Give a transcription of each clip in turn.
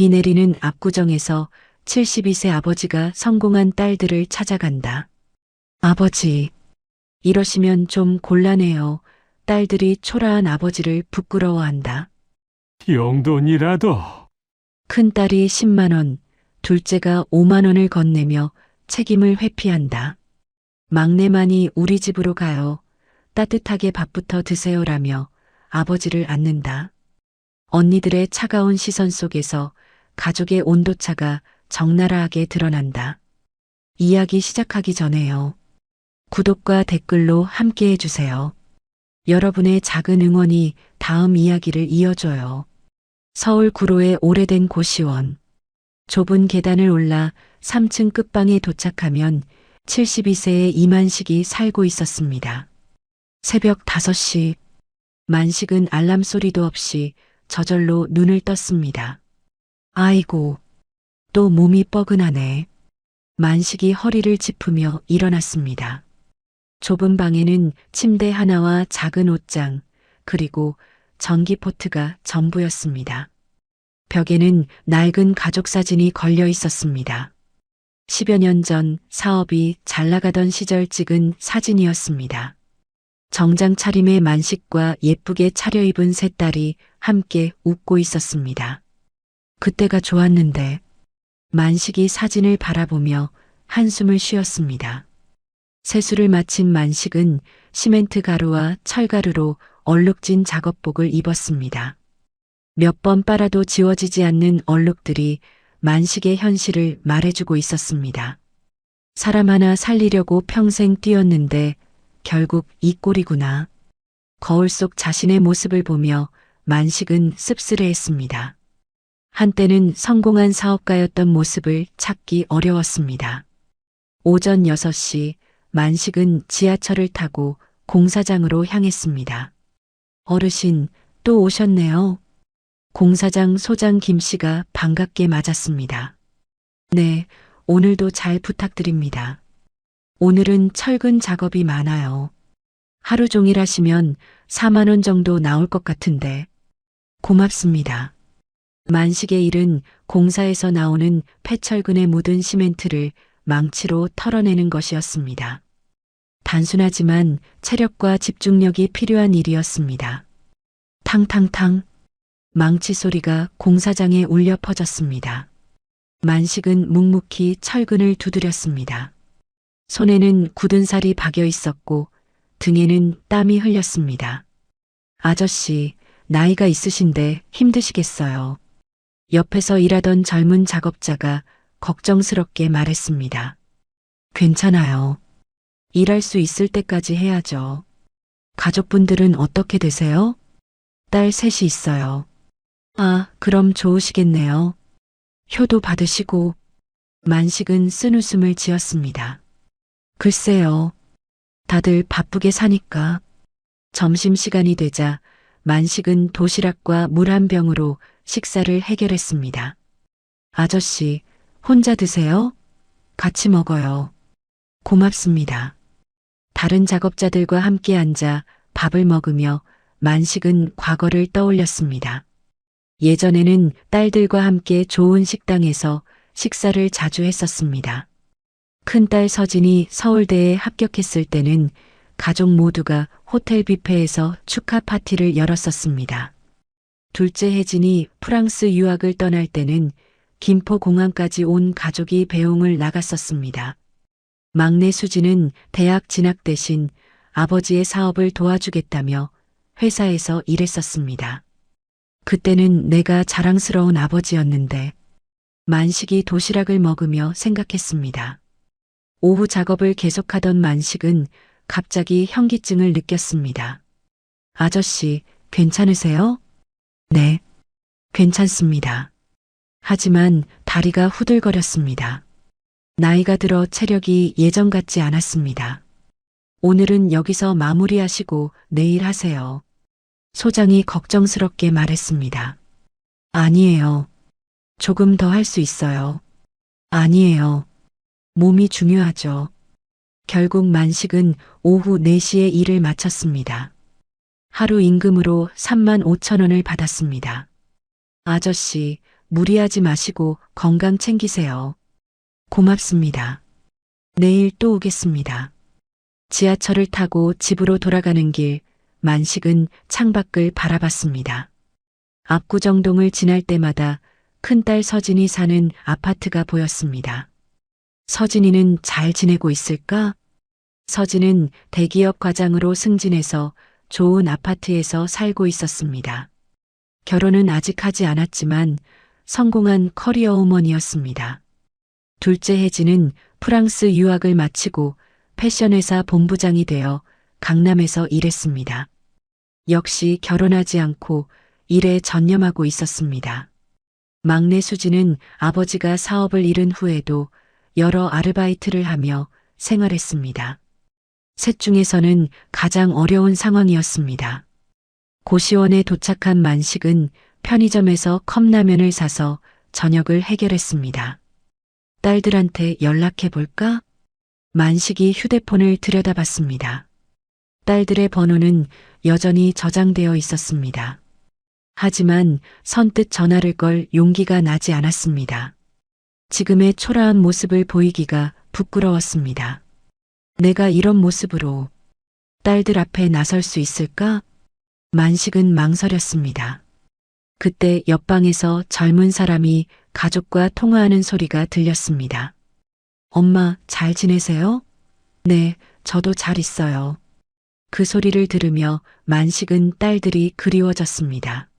비 내리는 압구정에서 72세 아버지가 성공한 딸들을 찾아간다. 아버지, 이러시면 좀 곤란해요. 딸들이 초라한 아버지를 부끄러워한다. 용돈이라도. 큰딸이 10만 원, 둘째가 5만 원을 건네며 책임을 회피한다. 막내만이 우리 집으로 가요. 따뜻하게 밥부터 드세요라며 아버지를 안는다. 언니들의 차가운 시선 속에서 가족의 온도차가 적나라하게 드러난다. 이야기 시작하기 전에요. 구독과 댓글로 함께 해주세요. 여러분의 작은 응원이 다음 이야기를 이어줘요. 서울 구로의 오래된 고시원. 좁은 계단을 올라 3층 끝방에 도착하면 72세의 이만식이 살고 있었습니다. 새벽 5시. 만식은 알람 소리도 없이 저절로 눈을 떴습니다. 아이고, 또 몸이 뻐근하네. 만식이 허리를 짚으며 일어났습니다. 좁은 방에는 침대 하나와 작은 옷장, 그리고 전기포트가 전부였습니다. 벽에는 낡은 가족 사진이 걸려 있었습니다. 10여 년 전 사업이 잘 나가던 시절 찍은 사진이었습니다. 정장 차림의 만식과 예쁘게 차려입은 세 딸이 함께 웃고 있었습니다. 그때가 좋았는데. 만식이 사진을 바라보며 한숨을 쉬었습니다. 세수를 마친 만식은 시멘트 가루와 철가루로 얼룩진 작업복을 입었습니다. 몇 번 빨아도 지워지지 않는 얼룩들이 만식의 현실을 말해주고 있었습니다. 사람 하나 살리려고 평생 뛰었는데 결국 이 꼴이구나. 거울 속 자신의 모습을 보며 만식은 씁쓸해했습니다. 한때는 성공한 사업가였던 모습을 찾기 어려웠습니다. 오전 6시 만식은 지하철을 타고 공사장으로 향했습니다. 어르신, 또 오셨네요. 공사장 소장 김 씨가 반갑게 맞았습니다. 네, 오늘도 잘 부탁드립니다. 오늘은 철근 작업이 많아요. 하루 종일 하시면 4만 원 정도 나올 것 같은데. 고맙습니다. 만식의 일은 공사에서 나오는 폐철근에 묻은 시멘트를 망치로 털어내는 것이었습니다. 단순하지만 체력과 집중력이 필요한 일이었습니다. 탕탕탕. 망치 소리가 공사장에 울려 퍼졌습니다. 만식은 묵묵히 철근을 두드렸습니다. 손에는 굳은 살이 박여 있었고 등에는 땀이 흘렸습니다. 아저씨, 나이가 있으신데 힘드시겠어요. 옆에서 일하던 젊은 작업자가 걱정스럽게 말했습니다. 괜찮아요. 일할 수 있을 때까지 해야죠. 가족분들은 어떻게 되세요? 딸 셋이 있어요. 아, 그럼 좋으시겠네요. 효도 받으시고. 만식은 쓴웃음을 지었습니다. 글쎄요. 다들 바쁘게 사니까. 점심시간이 되자 만식은 도시락과 물 한 병으로 식사를 해결했습니다. 아저씨, 혼자 드세요? 같이 먹어요. 고맙습니다. 다른 작업자들과 함께 앉아 밥을 먹으며 만식은 과거를 떠올렸습니다. 예전에는 딸들과 함께 좋은 식당에서 식사를 자주 했었습니다. 큰딸 서진이 서울대에 합격했을 때는 가족 모두가 호텔 뷔페에서 축하 파티를 열었었습니다. 둘째 혜진이 프랑스 유학을 떠날 때는 김포공항까지 온 가족이 배웅을 나갔었습니다. 막내 수지는 대학 진학 대신 아버지의 사업을 도와주겠다며 회사에서 일했었습니다. 그때는 내가 자랑스러운 아버지였는데. 만식이 도시락을 먹으며 생각했습니다. 오후 작업을 계속하던 만식은 갑자기 현기증을 느꼈습니다. 아저씨, 괜찮으세요? 네, 괜찮습니다. 하지만 다리가 후들거렸습니다. 나이가 들어 체력이 예전 같지 않았습니다. 오늘은 여기서 마무리하시고 내일 하세요. 소장이 걱정스럽게 말했습니다. 아니에요. 조금 더 할 수 있어요. 아니에요. 몸이 중요하죠. 결국 만식은 오후 4시에 일을 마쳤습니다. 하루 임금으로 3만 5천 원을 받았습니다. 아저씨, 무리하지 마시고 건강 챙기세요. 고맙습니다. 내일 또 오겠습니다. 지하철을 타고 집으로 돌아가는 길, 만식은 창밖을 바라봤습니다. 압구정동을 지날 때마다 큰딸 서진이 사는 아파트가 보였습니다. 서진이는 잘 지내고 있을까? 서진은 대기업 과장으로 승진해서 좋은 아파트에서 살고 있었습니다. 결혼은 아직 하지 않았지만 성공한 커리어 우먼이었습니다. 둘째 혜진은 프랑스 유학을 마치고 패션회사 본부장이 되어 강남에서 일했습니다. 역시 결혼하지 않고 일에 전념하고 있었습니다. 막내 수지는 아버지가 사업을 잃은 후에도 여러 아르바이트를 하며 생활했습니다. 셋 중에서는 가장 어려운 상황이었습니다. 고시원에 도착한 만식은 편의점에서 컵라면을 사서 저녁을 해결했습니다. 딸들한테 연락해 볼까? 만식이 휴대폰을 들여다봤습니다. 딸들의 번호는 여전히 저장되어 있었습니다. 하지만 선뜻 전화를 걸 용기가 나지 않았습니다. 지금의 초라한 모습을 보이기가 부끄러웠습니다. 내가 이런 모습으로 딸들 앞에 나설 수 있을까? 만식은 망설였습니다. 그때 옆방에서 젊은 사람이 가족과 통화하는 소리가 들렸습니다. 엄마, 잘 지내세요? 네, 저도 잘 있어요. 그 소리를 들으며 만식은 딸들이 그리워졌습니다.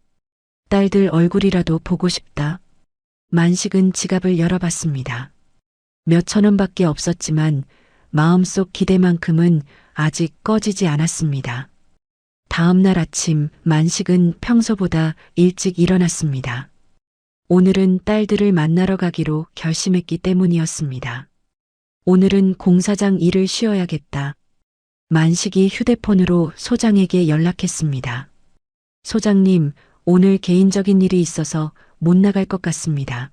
딸들 얼굴이라도 보고 싶다. 만식은 지갑을 열어봤습니다. 몇천 원밖에 없었지만 마음속 기대만큼은 아직 꺼지지 않았습니다. 다음 날 아침 만식은 평소보다 일찍 일어났습니다. 오늘은 딸들을 만나러 가기로 결심했기 때문이었습니다. 오늘은 공사장 일을 쉬어야겠다. 만식이 휴대폰으로 소장에게 연락했습니다. 소장님, 오늘 개인적인 일이 있어서 못 나갈 것 같습니다.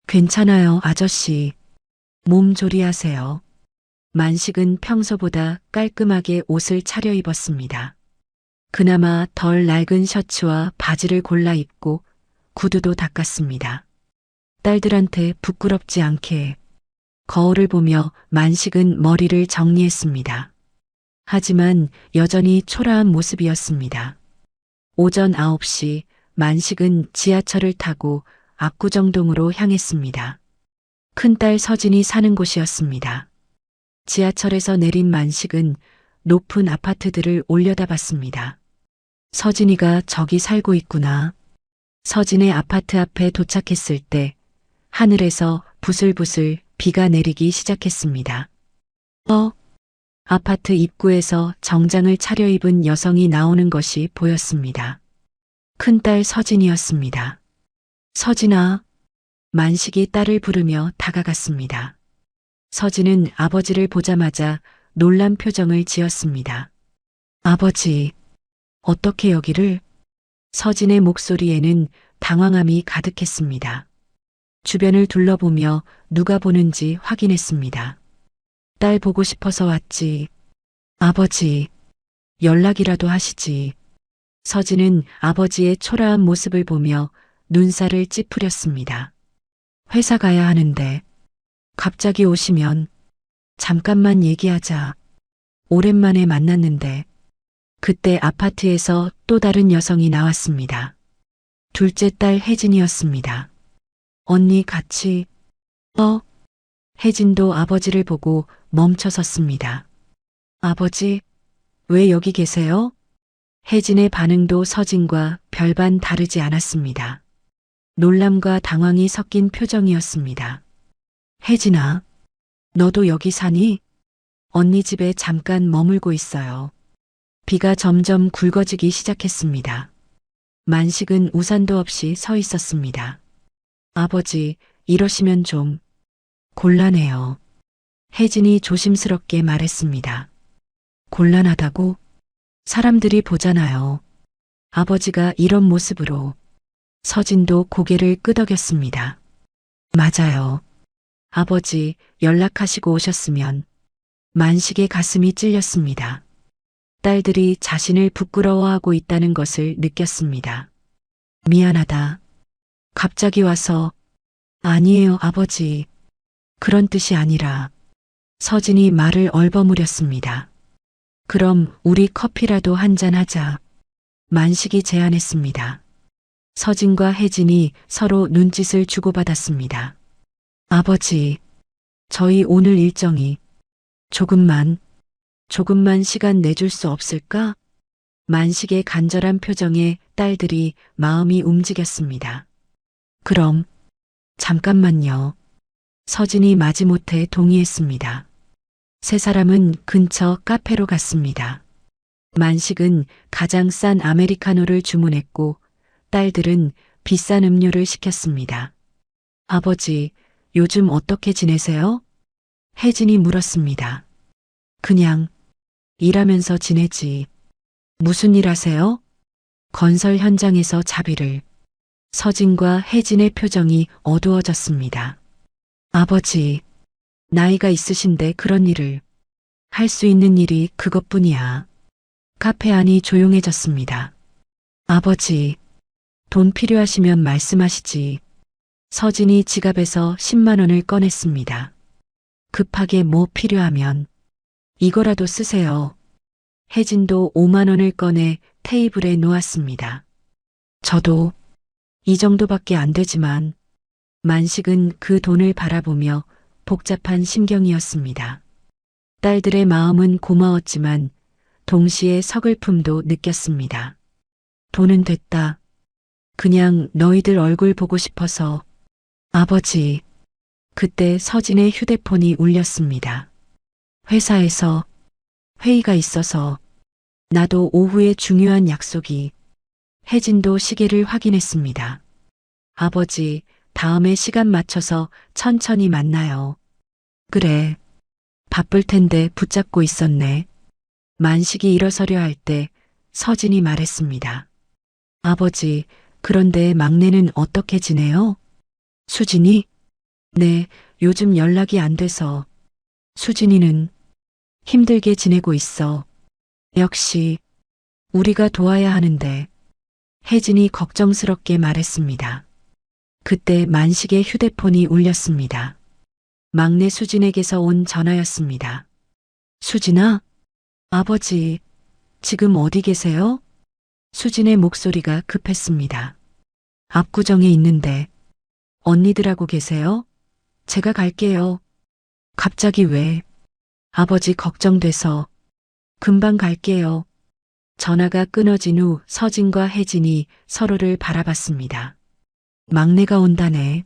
괜찮아요, 아저씨. 몸 조리하세요. 만식은 평소보다 깔끔하게 옷을 차려입었습니다. 그나마 덜 낡은 셔츠와 바지를 골라 입고 구두도 닦았습니다. 딸들한테 부끄럽지 않게 거울을 보며 만식은 머리를 정리했습니다. 하지만 여전히 초라한 모습이었습니다. 오전 9시 만식은 지하철을 타고 압구정동으로 향했습니다. 큰딸 서진이 사는 곳이었습니다. 지하철에서 내린 만식은 높은 아파트들을 올려다봤습니다. 서진이가 저기 살고 있구나. 서진의 아파트 앞에 도착했을 때 하늘에서 부슬부슬 비가 내리기 시작했습니다. 아파트 입구에서 정장을 차려입은 여성이 나오는 것이 보였습니다. 큰딸 서진이었습니다. 서진아. 만식이 딸을 부르며 다가갔습니다. 서진은 아버지를 보자마자 놀란 표정을 지었습니다. 아버지, 어떻게 여기를? 서진의 목소리에는 당황함이 가득했습니다. 주변을 둘러보며 누가 보는지 확인했습니다. 딸 보고 싶어서 왔지. 아버지, 연락이라도 하시지. 서진은 아버지의 초라한 모습을 보며 눈살을 찌푸렸습니다. 회사 가야 하는데 갑자기 오시면 잠깐만 얘기하자. 오랜만에 만났는데 그때 아파트에서 또 다른 여성이 나왔습니다. 둘째 딸 혜진이었습니다. 언니 같이. 혜진도 아버지를 보고 멈춰섰습니다. 아버지, 왜 여기 계세요? 혜진의 반응도 서진과 별반 다르지 않았습니다. 놀람과 당황이 섞인 표정이었습니다. 혜진아, 너도 여기 사니? 언니 집에 잠깐 머물고 있어요. 비가 점점 굵어지기 시작했습니다. 만식은 우산도 없이 서 있었습니다. 아버지, 이러시면 좀 곤란해요. 혜진이 조심스럽게 말했습니다. 곤란하다고? 사람들이 보잖아요. 아버지가 이런 모습으로. 서진도 고개를 끄덕였습니다. 맞아요. 아버지, 연락하시고 오셨으면. 만식의 가슴이 찔렸습니다. 딸들이 자신을 부끄러워하고 있다는 것을 느꼈습니다. 미안하다. 갑자기 와서 아니에요, 아버지. 그런 뜻이 아니라 서진이 말을 얼버무렸습니다. 그럼 우리 커피라도 한잔 하자. 만식이 제안했습니다. 서진과 혜진이 서로 눈짓을 주고받았습니다. 아버지, 저희 오늘 일정이 조금만 시간 내줄 수 없을까? 만식의 간절한 표정에 딸들이 마음이 움직였습니다. 그럼 잠깐만요. 서진이 마지못해 동의했습니다. 세 사람은 근처 카페로 갔습니다. 만식은 가장 싼 아메리카노를 주문했고 딸들은 비싼 음료를 시켰습니다. 아버지, 요즘 어떻게 지내세요? 혜진이 물었습니다. 그냥 일하면서 지내지. 무슨 일 하세요? 건설 현장에서 자비를. 서진과 혜진의 표정이 어두워졌습니다. 아버지, 나이가 있으신데 그런 일을. 할 수 있는 일이 그것뿐이야. 카페 안이 조용해졌습니다. 아버지, 돈 필요하시면 말씀하시지. 서진이 지갑에서 10만 원을 꺼냈습니다. 급하게 뭐 필요하면 이거라도 쓰세요. 혜진도 5만 원을 꺼내 테이블에 놓았습니다. 저도 이 정도밖에 안 되지만 만식은 그 돈을 바라보며 복잡한 심경이었습니다. 딸들의 마음은 고마웠지만 동시에 서글픔도 느꼈습니다. 돈은 됐다. 그냥 너희들 얼굴 보고 싶어서. 아버지, 그때 서진의 휴대폰이 울렸습니다. 회사에서 회의가 있어서. 나도 오후에 중요한 약속이. 혜진도 시계를 확인했습니다. 아버지, 다음에 시간 맞춰서 천천히 만나요. 그래. 바쁠 텐데 붙잡고 있었네. 만식이 일어서려 할 때 서진이 말했습니다. 아버지, 그런데 막내는 어떻게 지내요? 수진이? 네, 요즘 연락이 안 돼서. 수진이는 힘들게 지내고 있어. 역시 우리가 도와야 하는데. 혜진이 걱정스럽게 말했습니다. 그때 만식의 휴대폰이 울렸습니다. 막내 수진에게서 온 전화였습니다. 수진아? 아버지, 지금 어디 계세요? 수진의 목소리가 급했습니다. 압구정에 있는데. 언니들하고 계세요? 제가 갈게요. 갑자기 왜? 아버지 걱정돼서. 금방 갈게요. 전화가 끊어진 후 서진과 혜진이 서로를 바라봤습니다. 막내가 온다네.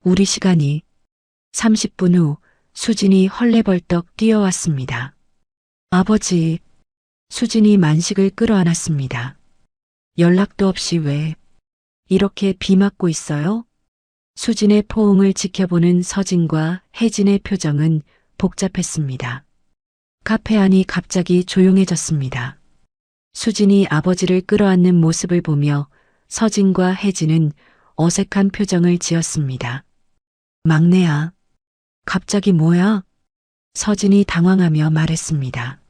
우리 시간이. 30분 후 수진이 헐레벌떡 뛰어왔습니다. 아버지, 수진이 만식을 끌어안았습니다. 연락도 없이 왜 이렇게 비 맞고 있어요? 수진의 포옹을 지켜보는 서진과 혜진의 표정은 복잡했습니다. 카페 안이 갑자기 조용해졌습니다. 수진이 아버지를 끌어안는 모습을 보며 서진과 혜진은 어색한 표정을 지었습니다. 막내야, 갑자기 뭐야? 서진이 당황하며 말했습니다.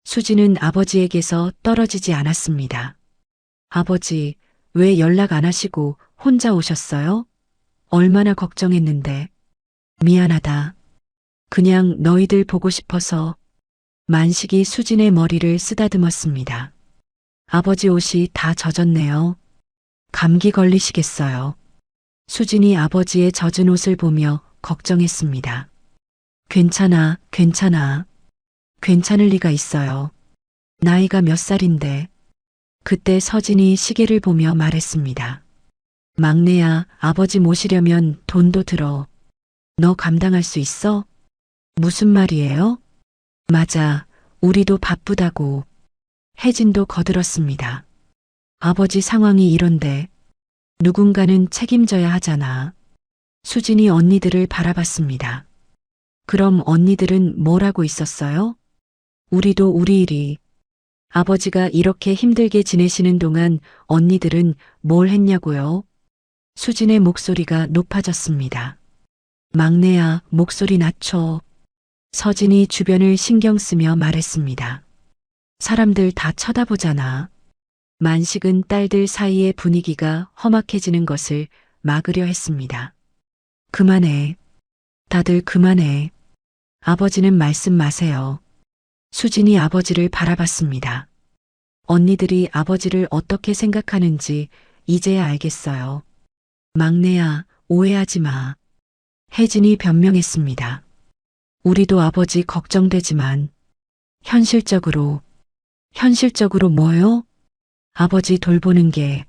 수진은 아버지에게서 떨어지지 않았습니다. 아버지, 왜 연락 안 하시고 혼자 오셨어요? 얼마나 걱정했는데. 미안하다. 그냥 너희들 보고 싶어서. 만식이 수진의 머리를 쓰다듬었습니다. 아버지 옷이 다 젖었네요. 감기 걸리시겠어요. 수진이 아버지의 젖은 옷을 보며 걱정했습니다. 괜찮아, 괜찮아. 괜찮을 리가 있어요. 나이가 몇 살인데. 그때 서진이 시계를 보며 말했습니다. 막내야, 아버지 모시려면 돈도 들어. 너 감당할 수 있어? 무슨 말이에요? 맞아, 우리도 바쁘다고. 혜진도 거들었습니다. 아버지 상황이 이런데 누군가는 책임져야 하잖아. 수진이 언니들을 바라봤습니다. 그럼 언니들은 뭘 하고 있었어요? 우리도 우리 일이. 아버지가 이렇게 힘들게 지내시는 동안 언니들은 뭘 했냐고요? 수진의 목소리가 높아졌습니다. 막내야, 목소리 낮춰. 서진이 주변을 신경 쓰며 말했습니다. 사람들 다 쳐다보잖아. 만식은 딸들 사이의 분위기가 험악해지는 것을 막으려 했습니다. 그만해. 다들 그만해. 아버지는 말씀 마세요. 수진이 아버지를 바라봤습니다. 언니들이 아버지를 어떻게 생각하는지 이제야 알겠어요. 막내야, 오해하지 마. 혜진이 변명했습니다. 우리도 아버지 걱정되지만 현실적으로 뭐요? 아버지 돌보는 게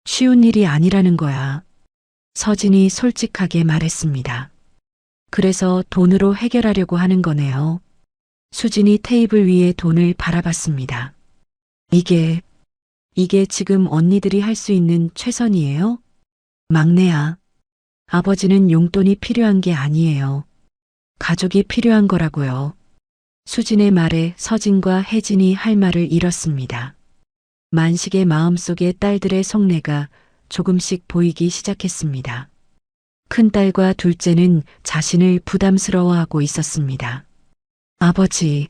쉬운 일이 아니라는 거야. 서진이 솔직하게 말했습니다. 그래서 돈으로 해결하려고 하는 거네요. 수진이 테이블 위에 돈을 바라봤습니다. 이게 지금 언니들이 할 수 있는 최선이에요? 막내야, 아버지는 용돈이 필요한 게 아니에요. 가족이 필요한 거라고요. 수진의 말에 서진과 혜진이 할 말을 잃었습니다. 만식의 마음속에 딸들의 속내가 조금씩 보이기 시작했습니다. 큰딸과 둘째는 자신을 부담스러워하고 있었습니다. 아버지,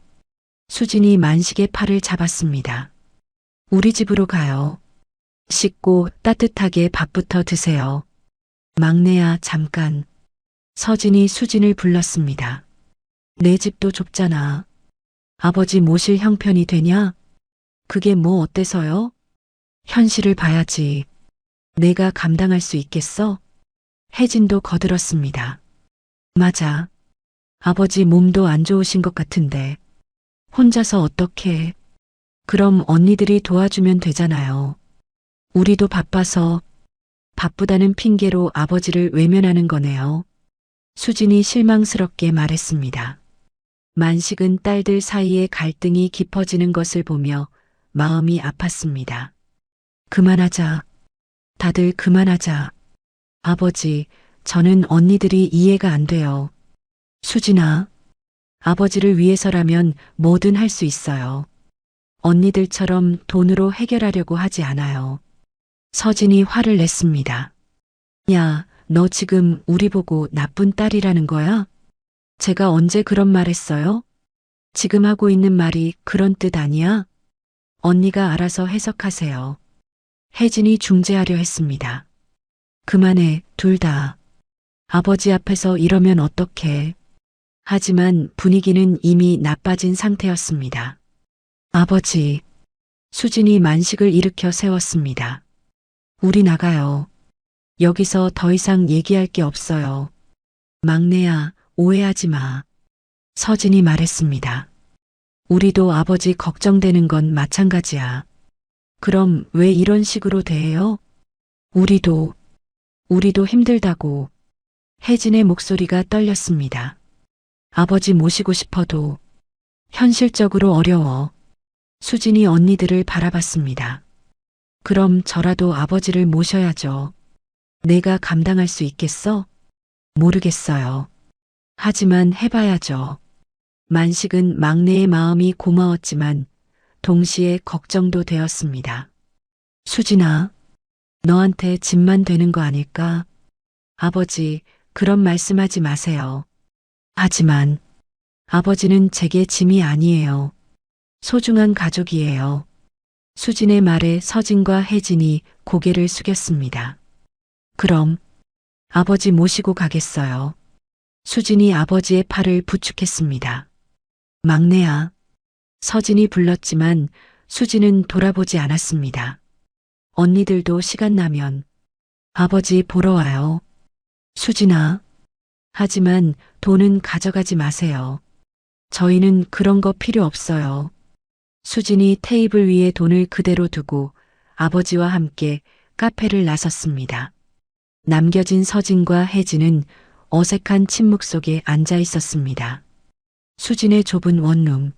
수진이 만식의 팔을 잡았습니다. 우리 집으로 가요. 씻고 따뜻하게 밥부터 드세요. 막내야, 잠깐. 서진이 수진을 불렀습니다. 내 집도 좁잖아. 아버지 모실 형편이 되냐? 그게 뭐 어때서요? 현실을 봐야지. 내가 감당할 수 있겠어? 혜진도 거들었습니다. 맞아. 아버지 몸도 안 좋으신 것 같은데. 혼자서 어떻게. 그럼 언니들이 도와주면 되잖아요. 우리도 바빠서. 바쁘다는 핑계로 아버지를 외면하는 거네요. 수진이 실망스럽게 말했습니다. 만식은 딸들 사이에 갈등이 깊어지는 것을 보며 마음이 아팠습니다. 그만하자. 다들 그만하자. 아버지, 저는 언니들이 이해가 안 돼요. 수진아, 아버지를 위해서라면 뭐든 할 수 있어요. 언니들처럼 돈으로 해결하려고 하지 않아요. 서진이 화를 냈습니다. 야, 너 지금 우리 보고 나쁜 딸이라는 거야? 제가 언제 그런 말 했어요? 지금 하고 있는 말이 그런 뜻 아니야? 언니가 알아서 해석하세요. 혜진이 중재하려 했습니다. 그만해, 둘 다. 아버지 앞에서 이러면 어떡해. 하지만 분위기는 이미 나빠진 상태였습니다. 아버지, 수진이 만식을 일으켜 세웠습니다. 우리 나가요. 여기서 더 이상 얘기할 게 없어요. 막내야, 오해하지 마. 서진이 말했습니다. 우리도 아버지 걱정되는 건 마찬가지야. 그럼 왜 이런 식으로 대해요? 우리도 힘들다고. 혜진의 목소리가 떨렸습니다. 아버지 모시고 싶어도 현실적으로 어려워. 수진이 언니들을 바라봤습니다. 그럼 저라도 아버지를 모셔야죠. 내가 감당할 수 있겠어? 모르겠어요. 하지만 해봐야죠. 만식은 막내의 마음이 고마웠지만 동시에 걱정도 되었습니다. 수진아, 너한테 짐만 되는 거 아닐까? 아버지, 그런 말씀하지 마세요. 하지만 아버지는 제게 짐이 아니에요. 소중한 가족이에요. 수진의 말에 서진과 혜진이 고개를 숙였습니다. 그럼 아버지 모시고 가겠어요. 수진이 아버지의 팔을 부축했습니다. 막내야. 서진이 불렀지만 수진은 돌아보지 않았습니다. 언니들도 시간 나면 아버지 보러 와요. 수진아. 하지만 돈은 가져가지 마세요. 저희는 그런 거 필요 없어요. 수진이 테이블 위에 돈을 그대로 두고 아버지와 함께 카페를 나섰습니다. 남겨진 서진과 혜진은 어색한 침묵 속에 앉아 있었습니다. 수진의 좁은 원룸.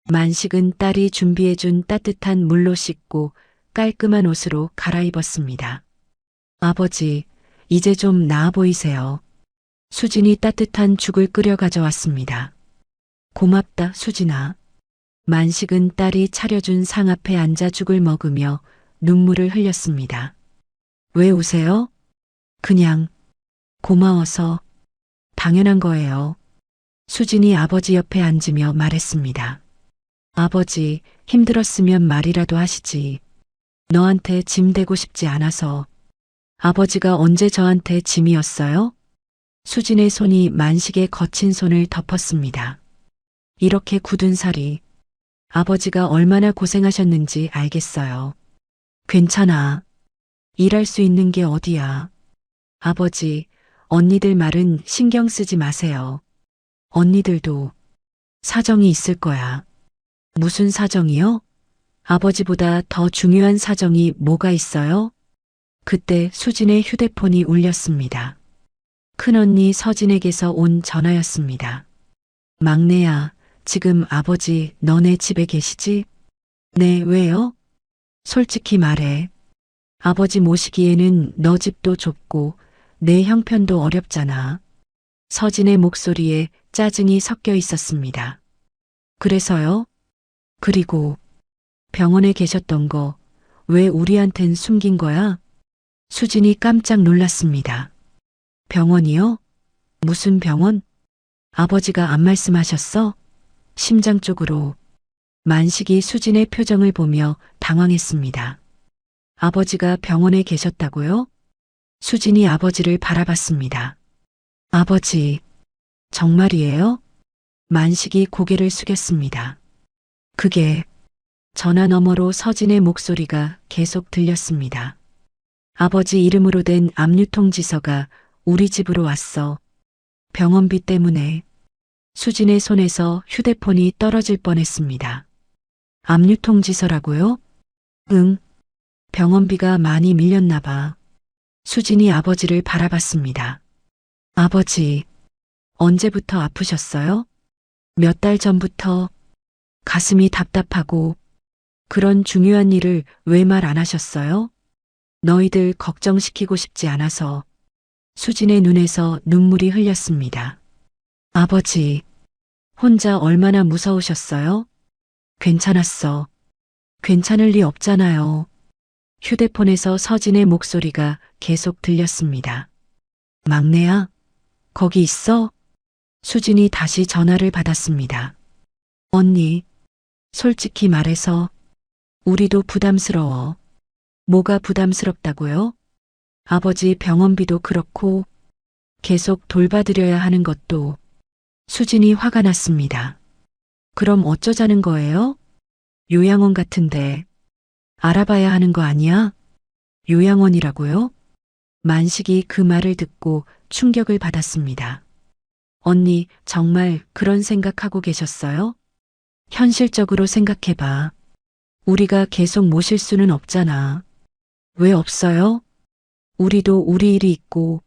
만식은 딸이 준비해준 따뜻한 물로 씻고 깔끔한 옷으로 갈아입었습니다. 아버지, 이제 좀 나아 보이세요. 수진이 따뜻한 죽을 끓여 가져왔습니다. 고맙다, 수진아. 만식은 딸이 차려준 상 앞에 앉아 죽을 먹으며 눈물을 흘렸습니다. 왜 우세요? 그냥 고마워서. 당연한 거예요. 수진이 아버지 옆에 앉으며 말했습니다. 아버지, 힘들었으면 말이라도 하시지. 너한테 짐 되고 싶지 않아서. 아버지가 언제 저한테 짐이었어요? 수진의 손이 만식의 거친 손을 덮었습니다. 이렇게 굳은 살이 아버지가 얼마나 고생하셨는지 알겠어요. 괜찮아. 일할 수 있는 게 어디야. 아버지, 언니들 말은 신경 쓰지 마세요. 언니들도 사정이 있을 거야. 무슨 사정이요? 아버지보다 더 중요한 사정이 뭐가 있어요? 그때 수진의 휴대폰이 울렸습니다. 큰언니 서진에게서 온 전화였습니다. 막내야, 지금 아버지 너네 집에 계시지? 네, 왜요? 솔직히 말해. 아버지 모시기에는 너 집도 좁고 내 형편도 어렵잖아. 서진의 목소리에 짜증이 섞여 있었습니다. 그래서요? 그리고 병원에 계셨던 거 왜 우리한텐 숨긴 거야? 수진이 깜짝 놀랐습니다. 병원이요? 무슨 병원? 아버지가 안 말씀하셨어? 심장 쪽으로. 만식이 수진의 표정을 보며 당황했습니다. 아버지가 병원에 계셨다고요? 수진이 아버지를 바라봤습니다. 아버지, 정말이에요? 만식이 고개를 숙였습니다. 그게 전화 너머로 서진의 목소리가 계속 들렸습니다. 아버지 이름으로 된 압류통지서가 우리 집으로 왔어. 병원비 때문에. 수진의 손에서 휴대폰이 떨어질 뻔했습니다. 압류통지서라고요? 응. 병원비가 많이 밀렸나 봐. 수진이 아버지를 바라봤습니다. 아버지, 언제부터 아프셨어요? 몇 달 전부터. 가슴이 답답하고 그런 중요한 일을 왜 말 안 하셨어요? 너희들 걱정시키고 싶지 않아서. 수진의 눈에서 눈물이 흘렸습니다. 아버지, 혼자 얼마나 무서우셨어요? 괜찮았어. 괜찮을 리 없잖아요. 휴대폰에서 서진의 목소리가 계속 들렸습니다. 막내야, 거기 있어? 수진이 다시 전화를 받았습니다. 언니, 솔직히 말해서 우리도 부담스러워. 뭐가 부담스럽다고요? 아버지 병원비도 그렇고 계속 돌봐드려야 하는 것도. 수진이 화가 났습니다. 그럼 어쩌자는 거예요? 요양원 같은데 알아봐야 하는 거 아니야? 요양원이라고요? 만식이 그 말을 듣고 충격을 받았습니다. 언니, 정말 그런 생각하고 계셨어요? 현실적으로 생각해봐. 우리가 계속 모실 수는 없잖아. 왜 없어요? 우리도 우리 일이 있고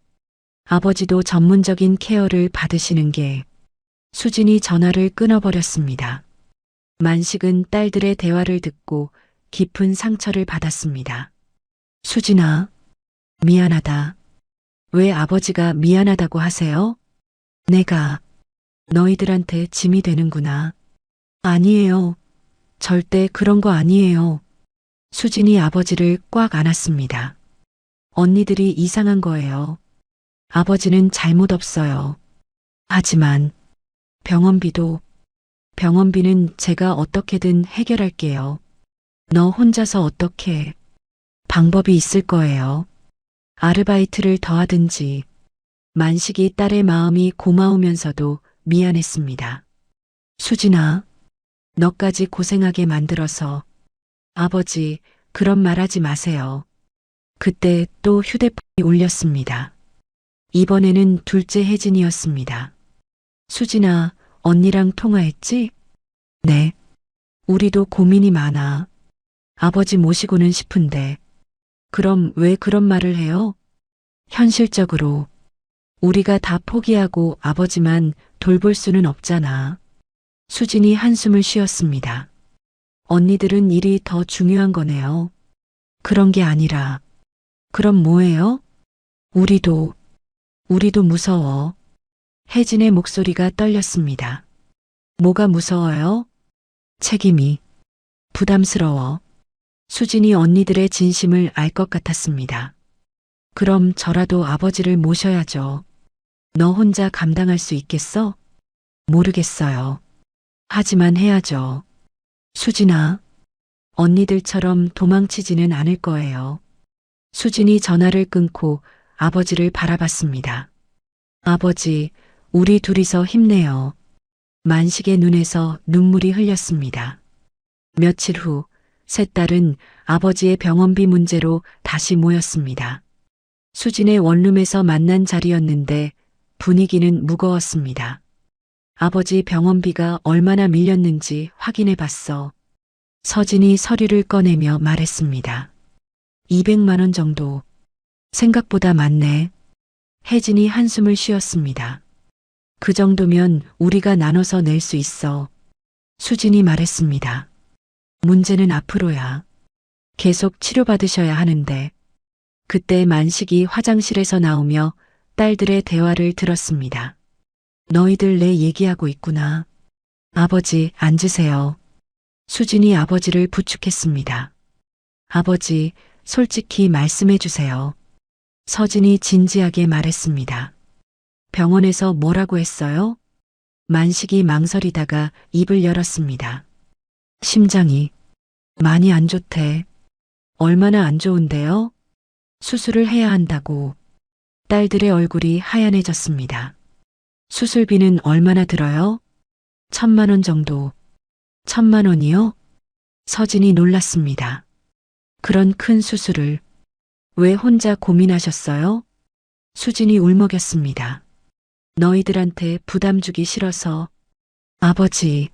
아버지도 전문적인 케어를 받으시는 게. 수진이 전화를 끊어버렸습니다. 만식은 딸들의 대화를 듣고 깊은 상처를 받았습니다. 수진아, 미안하다. 왜 아버지가 미안하다고 하세요? 내가 너희들한테 짐이 되는구나. 아니에요. 절대 그런 거 아니에요. 수진이 아버지를 꽉 안았습니다. 언니들이 이상한 거예요. 아버지는 잘못 없어요. 하지만 병원비는 제가 어떻게든 해결할게요. 너 혼자서 어떻게. 방법이 있을 거예요. 아르바이트를 더 하든지. 만식이 딸의 마음이 고마우면서도 미안했습니다. 수진아, 너까지 고생하게 만들어서. 아버지, 그런 말 하지 마세요. 그때 또 휴대폰이 울렸습니다. 이번에는 둘째 혜진이었습니다. 수진아, 언니랑 통화했지? 네. 우리도 고민이 많아. 아버지 모시고는 싶은데. 그럼 왜 그런 말을 해요? 현실적으로. 우리가 다 포기하고 아버지만 돌볼 수는 없잖아. 수진이 한숨을 쉬었습니다. 언니들은 일이 더 중요한 거네요. 그런 게 아니라. 그럼 뭐예요? 우리도 무서워. 혜진의 목소리가 떨렸습니다. 뭐가 무서워요? 책임이. 부담스러워. 수진이 언니들의 진심을 알 것 같았습니다. 그럼 저라도 아버지를 모셔야죠. 너 혼자 감당할 수 있겠어? 모르겠어요. 하지만 해야죠. 수진아, 언니들처럼 도망치지는 않을 거예요. 수진이 전화를 끊고 아버지를 바라봤습니다. 아버지, 우리 둘이서 힘내요. 만식의 눈에서 눈물이 흘렸습니다. 며칠 후, 세 딸은 아버지의 병원비 문제로 다시 모였습니다. 수진의 원룸에서 만난 자리였는데 분위기는 무거웠습니다. 아버지 병원비가 얼마나 밀렸는지 확인해 봤어. 서진이 서류를 꺼내며 말했습니다. 200만 원 정도. 생각보다 많네. 혜진이 한숨을 쉬었습니다. 그 정도면 우리가 나눠서 낼 수 있어. 수진이 말했습니다. 문제는 앞으로야. 계속 치료받으셔야 하는데. 그때 만식이 화장실에서 나오며 딸들의 대화를 들었습니다. 너희들 내 얘기하고 있구나. 아버지, 앉으세요. 수진이 아버지를 부축했습니다. 아버지, 솔직히 말씀해 주세요. 서진이 진지하게 말했습니다. 병원에서 뭐라고 했어요? 만식이 망설이다가 입을 열었습니다. 심장이 많이 안 좋대. 얼마나 안 좋은데요? 수술을 해야 한다고. 딸들의 얼굴이 하얀해졌습니다. 수술비는 얼마나 들어요? 1,000만 원 정도. 1,000만 원이요? 서진이 놀랐습니다. 그런 큰 수술을 왜 혼자 고민하셨어요? 수진이 울먹였습니다. 너희들한테 부담 주기 싫어서. 아버지,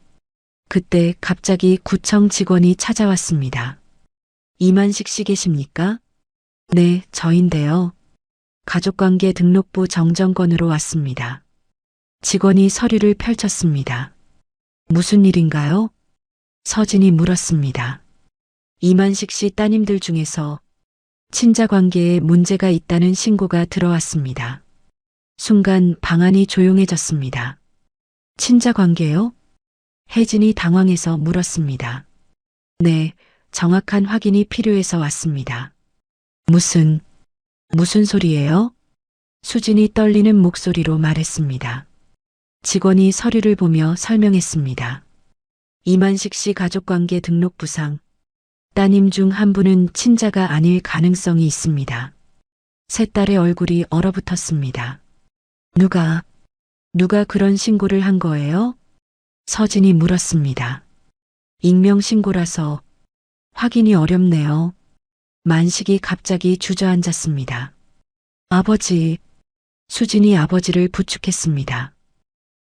그때 갑자기 구청 직원이 찾아왔습니다. 이만식 씨 계십니까? 네, 저인데요. 가족관계 등록부 정정건으로 왔습니다. 직원이 서류를 펼쳤습니다. 무슨 일인가요? 서진이 물었습니다. 이만식 씨 따님들 중에서 친자 관계에 문제가 있다는 신고가 들어왔습니다. 순간 방안이 조용해졌습니다. 친자 관계요? 혜진이 당황해서 물었습니다. 네, 정확한 확인이 필요해서 왔습니다. 무슨 소리예요? 수진이 떨리는 목소리로 말했습니다. 직원이 서류를 보며 설명했습니다. 이만식 씨 가족관계 등록부상 따님 중 한 분은 친자가 아닐 가능성이 있습니다. 세 딸의 얼굴이 얼어붙었습니다. 누가 그런 신고를 한 거예요? 서진이 물었습니다. 익명 신고라서 확인이 어렵네요. 만식이 갑자기 주저앉았습니다. 아버지, 수진이 아버지를 부축했습니다.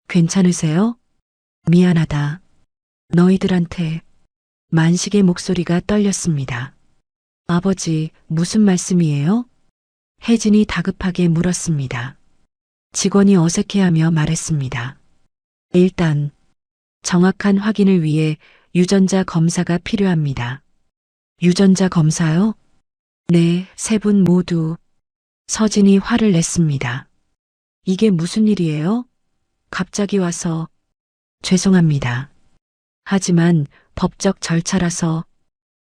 괜찮으세요? 미안하다. 너희들한테. 만식의 목소리가 떨렸습니다. 아버지, 무슨 말씀이에요? 혜진이 다급하게 물었습니다. 직원이 어색해하며 말했습니다. 일단 정확한 확인을 위해 유전자 검사가 필요합니다. 유전자 검사요? 네, 세 분 모두. 서진이 화를 냈습니다. 이게 무슨 일이에요? 갑자기 와서. 죄송합니다. 하지만 법적 절차라서.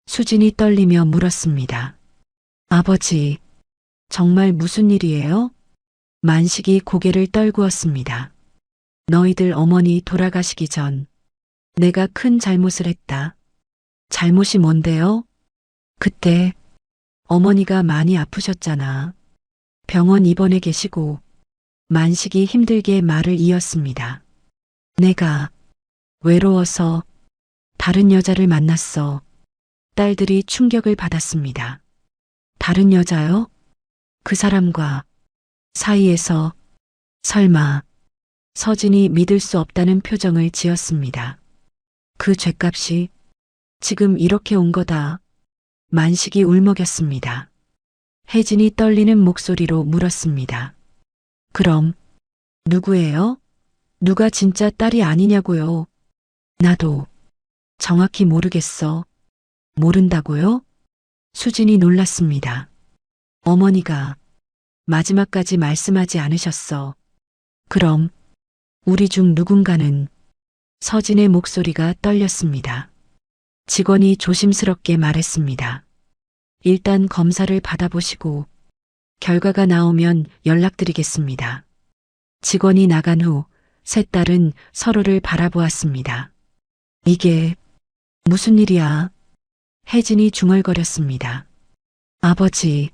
수진이 떨리며 물었습니다. 아버지, 정말 무슨 일이에요? 만식이 고개를 떨구었습니다. 너희들 어머니 돌아가시기 전 내가 큰 잘못을 했다. 잘못이 뭔데요? 그때 어머니가 많이 아프셨잖아. 병원 입원해 계시고. 만식이 힘들게 말을 이었습니다. 내가 외로워서 다른 여자를 만났어. 딸들이 충격을 받았습니다. 다른 여자요? 그 사람과 사이에서 설마. 서진이 믿을 수 없다는 표정을 지었습니다. 그 죗값이 지금 이렇게 온 거다. 만식이 울먹였습니다. 혜진이 떨리는 목소리로 물었습니다. 그럼 누구예요? 누가 진짜 딸이 아니냐고요? 나도 정확히 모르겠어. 모른다고요? 수진이 놀랐습니다. 어머니가 마지막까지 말씀하지 않으셨어. 그럼 우리 중 누군가는. 서진의 목소리가 떨렸습니다. 직원이 조심스럽게 말했습니다. 일단 검사를 받아보시고 결과가 나오면 연락드리겠습니다. 직원이 나간 후 세 딸은 서로를 바라보았습니다. 이게 무슨 일이야? 혜진이 중얼거렸습니다. 아버지,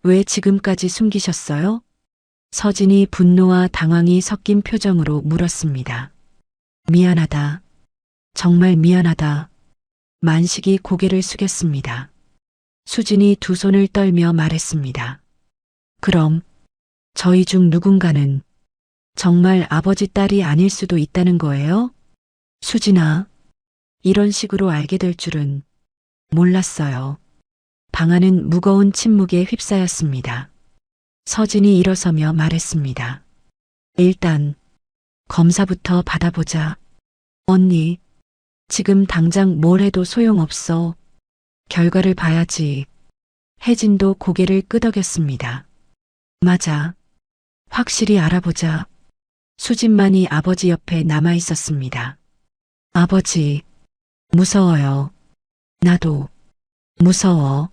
왜 지금까지 숨기셨어요? 서진이 분노와 당황이 섞인 표정으로 물었습니다. 미안하다. 정말 미안하다. 만식이 고개를 숙였습니다. 수진이 두 손을 떨며 말했습니다. 그럼 저희 중 누군가는 정말 아버지 딸이 아닐 수도 있다는 거예요? 수진아, 이런 식으로 알게 될 줄은 몰랐어요. 방 안은 무거운 침묵에 휩싸였습니다. 서진이 일어서며 말했습니다. 일단 검사부터 받아보자. 언니, 지금 당장 뭘 해도 소용없어. 결과를 봐야지. 혜진도 고개를 끄덕였습니다. 맞아. 확실히 알아보자. 수진만이 아버지 옆에 남아 있었습니다. 아버지, 무서워요. 나도 무서워.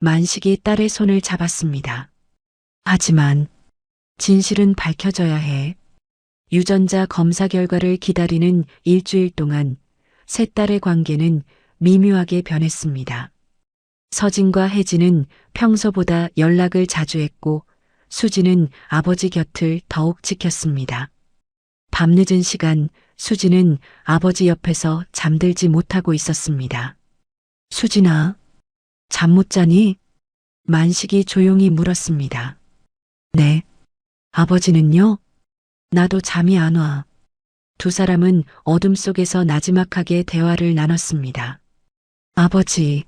만식이 딸의 손을 잡았습니다. 하지만 진실은 밝혀져야 해. 유전자 검사 결과를 기다리는 일주일 동안 세 딸의 관계는 미묘하게 변했습니다. 서진과 혜진은 평소보다 연락을 자주 했고 수진은 아버지 곁을 더욱 지켰습니다. 밤늦은 시간 수진은 아버지 옆에서 잠들지 못하고 있었습니다. 수진아, 잠 못 자니? 만식이 조용히 물었습니다. 네. 아버지는요? 나도 잠이 안 와. 두 사람은 어둠 속에서 나지막하게 대화를 나눴습니다. 아버지,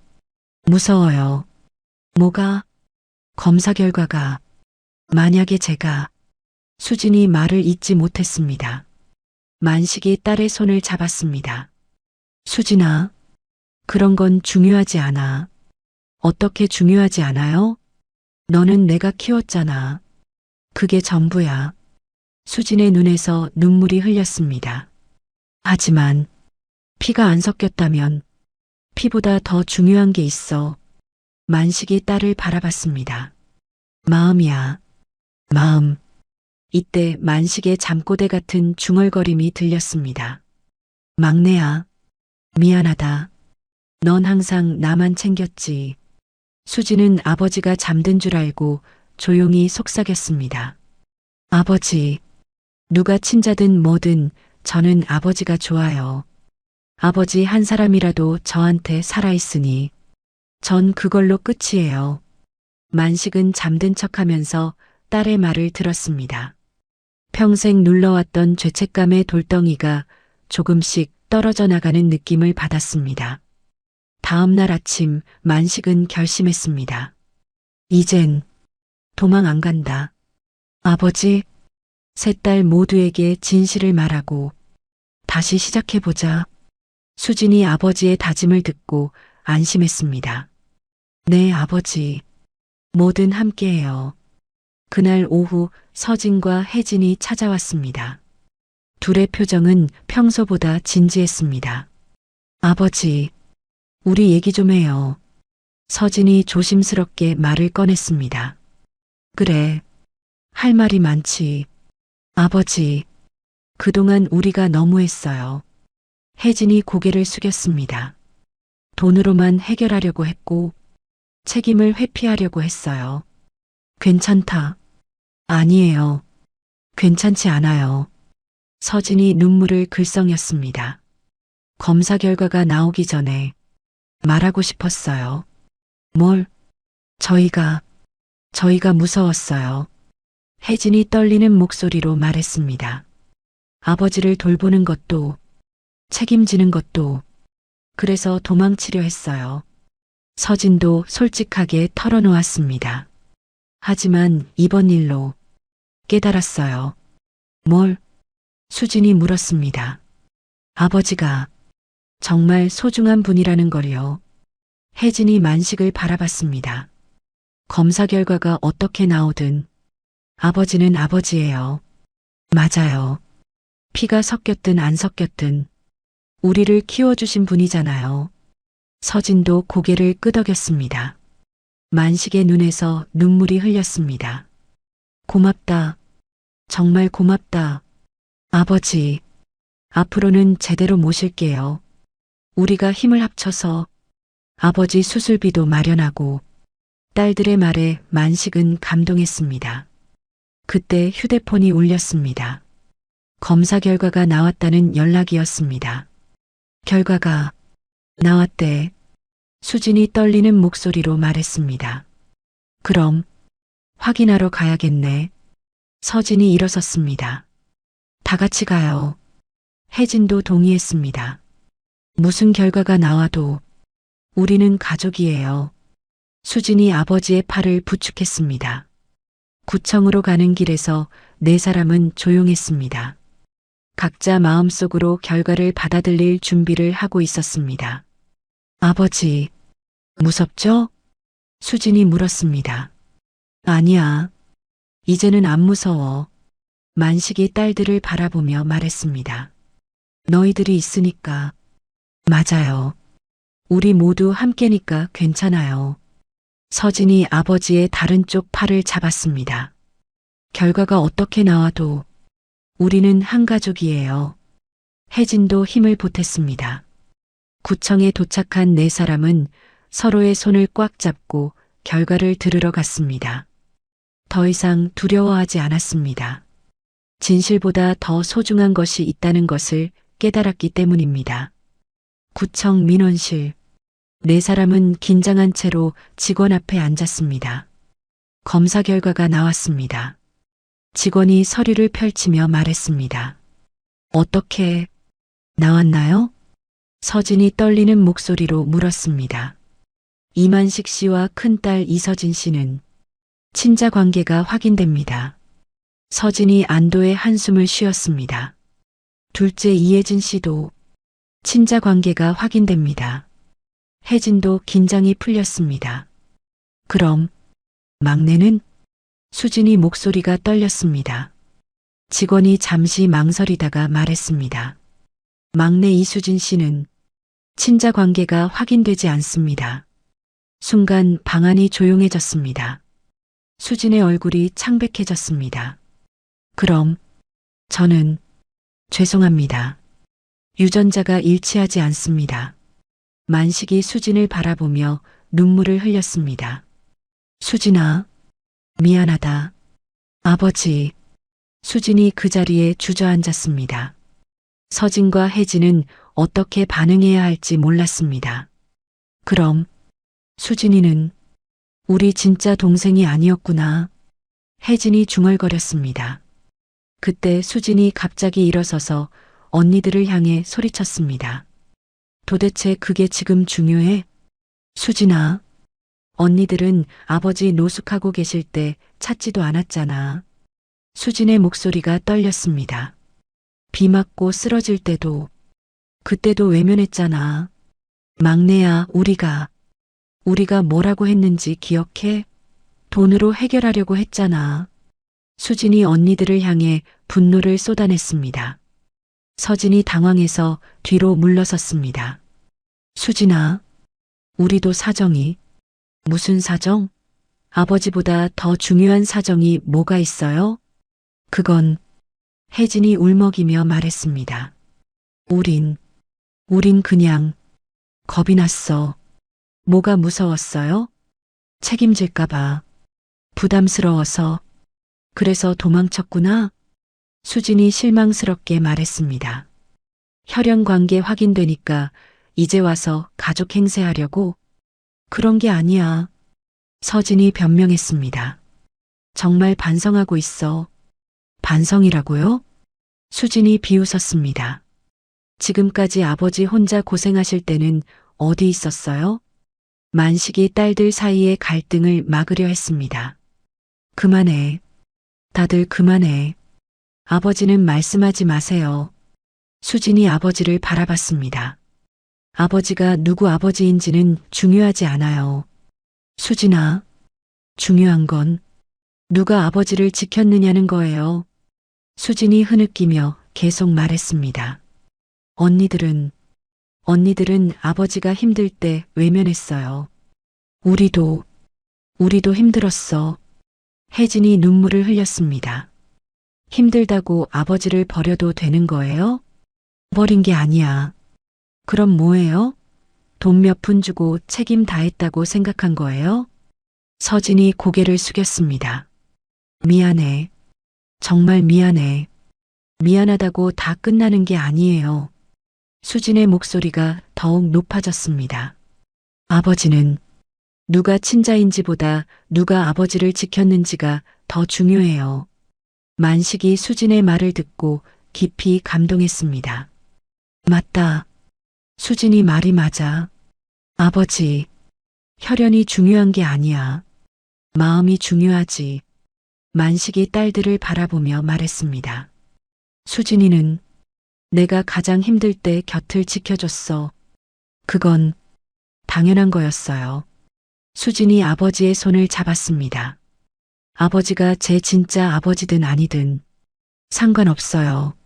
무서워요. 뭐가? 검사 결과가. 만약에 제가. 수진이 말을 잇지 못했습니다. 만식이 딸의 손을 잡았습니다. 수진아, 그런 건 중요하지 않아. 어떻게 중요하지 않아요? 너는 내가 키웠잖아. 그게 전부야. 수진의 눈에서 눈물이 흘렸습니다. 하지만 피가 안 섞였다면 피보다 더 중요한 게 있어. 만식이 딸을 바라봤습니다. 마음이야. 마음. 이때 만식의 잠꼬대 같은 중얼거림이 들렸습니다. 막내야. 미안하다. 넌 항상 나만 챙겼지. 수지는 아버지가 잠든 줄 알고 조용히 속삭였습니다. 아버지, 누가 친자든 뭐든 저는 아버지가 좋아요. 아버지 한 사람이라도 저한테 살아있으니 전 그걸로 끝이에요. 만식은 잠든 척하면서 딸의 말을 들었습니다. 평생 눌러왔던 죄책감의 돌덩이가 조금씩 떨어져 나가는 느낌을 받았습니다. 다음 날 아침 만식은 결심했습니다. 이젠 도망 안 간다. 아버지, 세 딸 모두에게 진실을 말하고 다시 시작해보자. 수진이 아버지의 다짐을 듣고 안심했습니다. 네, 아버지. 뭐든 함께해요. 그날 오후 서진과 혜진이 찾아왔습니다. 둘의 표정은 평소보다 진지했습니다. 아버지, 우리 얘기 좀 해요. 서진이 조심스럽게 말을 꺼냈습니다. 그래, 할 말이 많지. 아버지, 그동안 우리가 너무했어요. 혜진이 고개를 숙였습니다. 돈으로만 해결하려고 했고 책임을 회피하려고 했어요. 괜찮다. 아니에요. 괜찮지 않아요. 서진이 눈물을 글썽였습니다. 검사 결과가 나오기 전에 말하고 싶었어요. 뭘? 저희가 무서웠어요. 혜진이 떨리는 목소리로 말했습니다. 아버지를 돌보는 것도 책임지는 것도 그래서 도망치려 했어요. 서진도 솔직하게 털어놓았습니다. 하지만 이번 일로 깨달았어요. 뭘? 수진이 물었습니다. 아버지가 정말 소중한 분이라는 걸요. 혜진이 만식을 바라봤습니다. 검사 결과가 어떻게 나오든 아버지는 아버지예요. 맞아요. 피가 섞였든 안 섞였든 우리를 키워주신 분이잖아요. 서진도 고개를 끄덕였습니다. 만식의 눈에서 눈물이 흘렸습니다. 고맙다. 정말 고맙다. 아버지, 앞으로는 제대로 모실게요. 우리가 힘을 합쳐서 아버지 수술비도 마련하고 딸들의 말에 만식은 감동했습니다. 그때 휴대폰이 울렸습니다. 검사 결과가 나왔다는 연락이었습니다. 결과가 나왔대. 수진이 떨리는 목소리로 말했습니다. 그럼 확인하러 가야겠네. 서진이 일어섰습니다. 다 같이 가요. 혜진도 동의했습니다. 무슨 결과가 나와도 우리는 가족이에요. 수진이 아버지의 팔을 부축했습니다. 구청으로 가는 길에서 네 사람은 조용했습니다. 각자 마음속으로 결과를 받아들일 준비를 하고 있었습니다. 아버지, 무섭죠? 수진이 물었습니다. 아니야. 이제는 안 무서워. 만식이 딸들을 바라보며 말했습니다. 너희들이 있으니까. 맞아요. 우리 모두 함께니까 괜찮아요. 서진이 아버지의 다른 쪽 팔을 잡았습니다. 결과가 어떻게 나와도 우리는 한 가족이에요. 혜진도 힘을 보탰습니다. 구청에 도착한 네 사람은 서로의 손을 꽉 잡고 결과를 들으러 갔습니다. 더 이상 두려워하지 않았습니다. 진실보다 더 소중한 것이 있다는 것을 깨달았기 때문입니다. 구청 민원실. 네 사람은 긴장한 채로 직원 앞에 앉았습니다. 검사 결과가 나왔습니다. 직원이 서류를 펼치며 말했습니다. 어떻게 나왔나요? 서진이 떨리는 목소리로 물었습니다. 이만식 씨와 큰딸 이서진 씨는 친자 관계가 확인됩니다. 서진이 안도의 한숨을 쉬었습니다. 둘째 이혜진 씨도 친자 관계가 확인됩니다. 혜진도 긴장이 풀렸습니다. 그럼 막내는? 수진이 목소리가 떨렸습니다. 직원이 잠시 망설이다가 말했습니다. 막내 이수진 씨는 친자 관계가 확인되지 않습니다. 순간 방안이 조용해졌습니다. 수진의 얼굴이 창백해졌습니다. 그럼 저는 죄송합니다. 유전자가 일치하지 않습니다. 만식이 수진을 바라보며 눈물을 흘렸습니다. 수진아, 미안하다. 아버지. 수진이 그 자리에 주저앉았습니다. 서진과 혜진은 어떻게 반응해야 할지 몰랐습니다. 그럼 수진이는 우리 진짜 동생이 아니었구나. 혜진이 중얼거렸습니다. 그때 수진이 갑자기 일어서서 언니들을 향해 소리쳤습니다. 도대체 그게 지금 중요해? 수진아, 언니들은 아버지 노숙하고 계실 때 찾지도 않았잖아. 수진의 목소리가 떨렸습니다. 비 맞고 쓰러질 때도, 그때도 외면했잖아. 막내야, 우리가 뭐라고 했는지 기억해? 돈으로 해결하려고 했잖아. 수진이 언니들을 향해 분노를 쏟아냈습니다. 서진이 당황해서 뒤로 물러섰습니다. 수진아, 우리도 사정이. 무슨 사정? 아버지보다 더 중요한 사정이 뭐가 있어요? 그건 혜진이 울먹이며 말했습니다. 우린 그냥 겁이 났어. 뭐가 무서웠어요? 책임질까봐. 부담스러워서. 그래서 도망쳤구나. 수진이 실망스럽게 말했습니다. 혈연 관계 확인되니까 이제 와서 가족 행세하려고? 그런 게 아니야. 서진이 변명했습니다. 정말 반성하고 있어. 반성이라고요? 수진이 비웃었습니다. 지금까지 아버지 혼자 고생하실 때는 어디 있었어요? 만식이 딸들 사이의 갈등을 막으려 했습니다. 그만해. 다들 그만해. 아버지는 말씀하지 마세요. 수진이 아버지를 바라봤습니다. 아버지가 누구 아버지인지는 중요하지 않아요. 수진아, 중요한 건 누가 아버지를 지켰느냐는 거예요. 수진이 흐느끼며 계속 말했습니다. 언니들은 아버지가 힘들 때 외면했어요. 우리도 힘들었어. 혜진이 눈물을 흘렸습니다. 힘들다고 아버지를 버려도 되는 거예요? 버린 게 아니야. 그럼 뭐예요? 돈 몇 푼 주고 책임 다했다고 생각한 거예요? 서진이 고개를 숙였습니다. 미안해. 정말 미안해. 미안하다고 다 끝나는 게 아니에요. 수진의 목소리가 더욱 높아졌습니다. 아버지는 누가 친자인지보다 누가 아버지를 지켰는지가 더 중요해요. 만식이 수진의 말을 듣고 깊이 감동했습니다. 맞다. 수진이 말이 맞아. 아버지, 혈연이 중요한 게 아니야. 마음이 중요하지. 만식이 딸들을 바라보며 말했습니다. 수진이는 내가 가장 힘들 때 곁을 지켜줬어. 그건 당연한 거였어요. 수진이 아버지의 손을 잡았습니다. 아버지가 제 진짜 아버지든 아니든 상관없어요.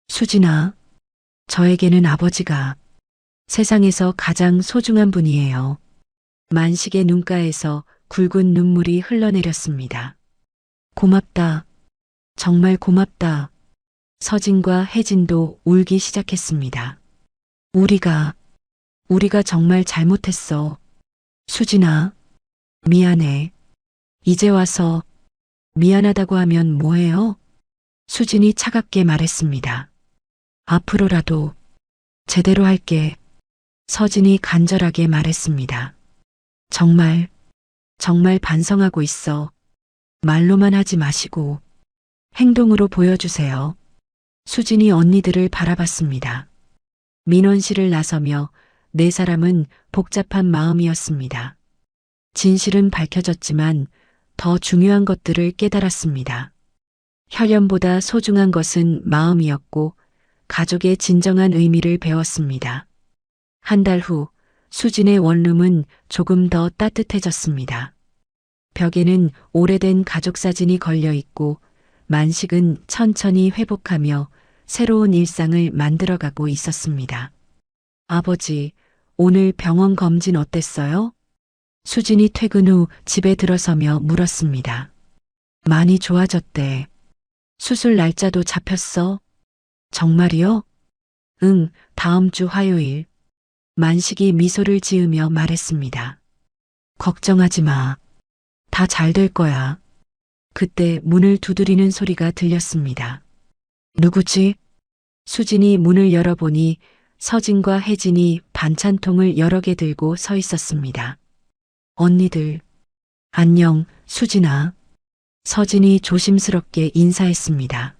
수진아, 저에게는 아버지가 세상에서 가장 소중한 분이에요. 만식의 눈가에서 굵은 눈물이 흘러내렸습니다. 고맙다. 정말 고맙다. 서진과 혜진도 울기 시작했습니다. 우리가 정말 잘못했어. 수진아, 미안해. 이제 와서 미안하다고 하면 뭐해요? 수진이 차갑게 말했습니다. 앞으로라도 제대로 할게. 서진이 간절하게 말했습니다. 정말 반성하고 있어. 말로만 하지 마시고 행동으로 보여주세요. 수진이 언니들을 바라봤습니다. 민원실을 나서며 네 사람은 복잡한 마음이었습니다. 진실은 밝혀졌지만 더 중요한 것들을 깨달았습니다. 혈연보다 소중한 것은 마음이었고 가족의 진정한 의미를 배웠습니다. 한 달 후 수진의 원룸은 조금 더 따뜻해졌습니다. 벽에는 오래된 가족 사진이 걸려 있고 만식은 천천히 회복하며 새로운 일상을 만들어가고 있었습니다. 아버지, 오늘 병원 검진 어땠어요? 수진이 퇴근 후 집에 들어서며 물었습니다. 많이 좋아졌대. 수술 날짜도 잡혔어? 정말이요? 응, 다음 주 화요일. 만식이 미소를 지으며 말했습니다. 걱정하지 마. 다 잘 될 거야. 그때 문을 두드리는 소리가 들렸습니다. 누구지? 수진이 문을 열어보니 서진과 혜진이 반찬통을 여러 개 들고 서 있었습니다. 언니들, 안녕, 수진아. 서진이 조심스럽게 인사했습니다.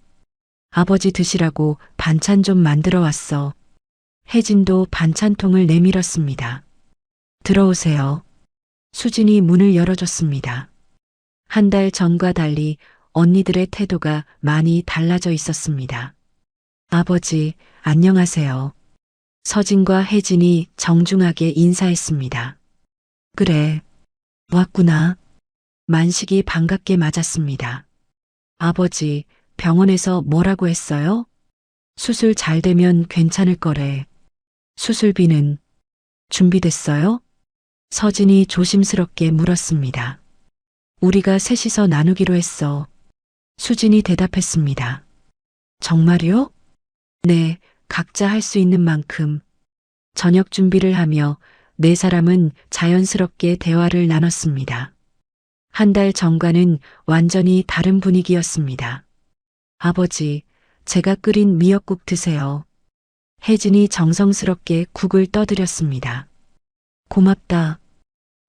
아버지 드시라고 반찬 좀 만들어 왔어. 혜진도 반찬통을 내밀었습니다. 들어오세요. 수진이 문을 열어줬습니다. 한 달 전과 달리 언니들의 태도가 많이 달라져 있었습니다. 아버지, 안녕하세요. 서진과 혜진이 정중하게 인사했습니다. 그래, 왔구나. 만식이 반갑게 맞았습니다. 아버지, 병원에서 뭐라고 했어요? 수술 잘 되면 괜찮을 거래. 수술비는 준비됐어요? 서진이 조심스럽게 물었습니다. 우리가 셋이서 나누기로 했어. 수진이 대답했습니다. 정말요? 네, 각자 할 수 있는 만큼. 저녁 준비를 하며 네 사람은 자연스럽게 대화를 나눴습니다. 한 달 전과는 완전히 다른 분위기였습니다. 아버지, 제가 끓인 미역국 드세요. 혜진이 정성스럽게 국을 떠드렸습니다. 고맙다.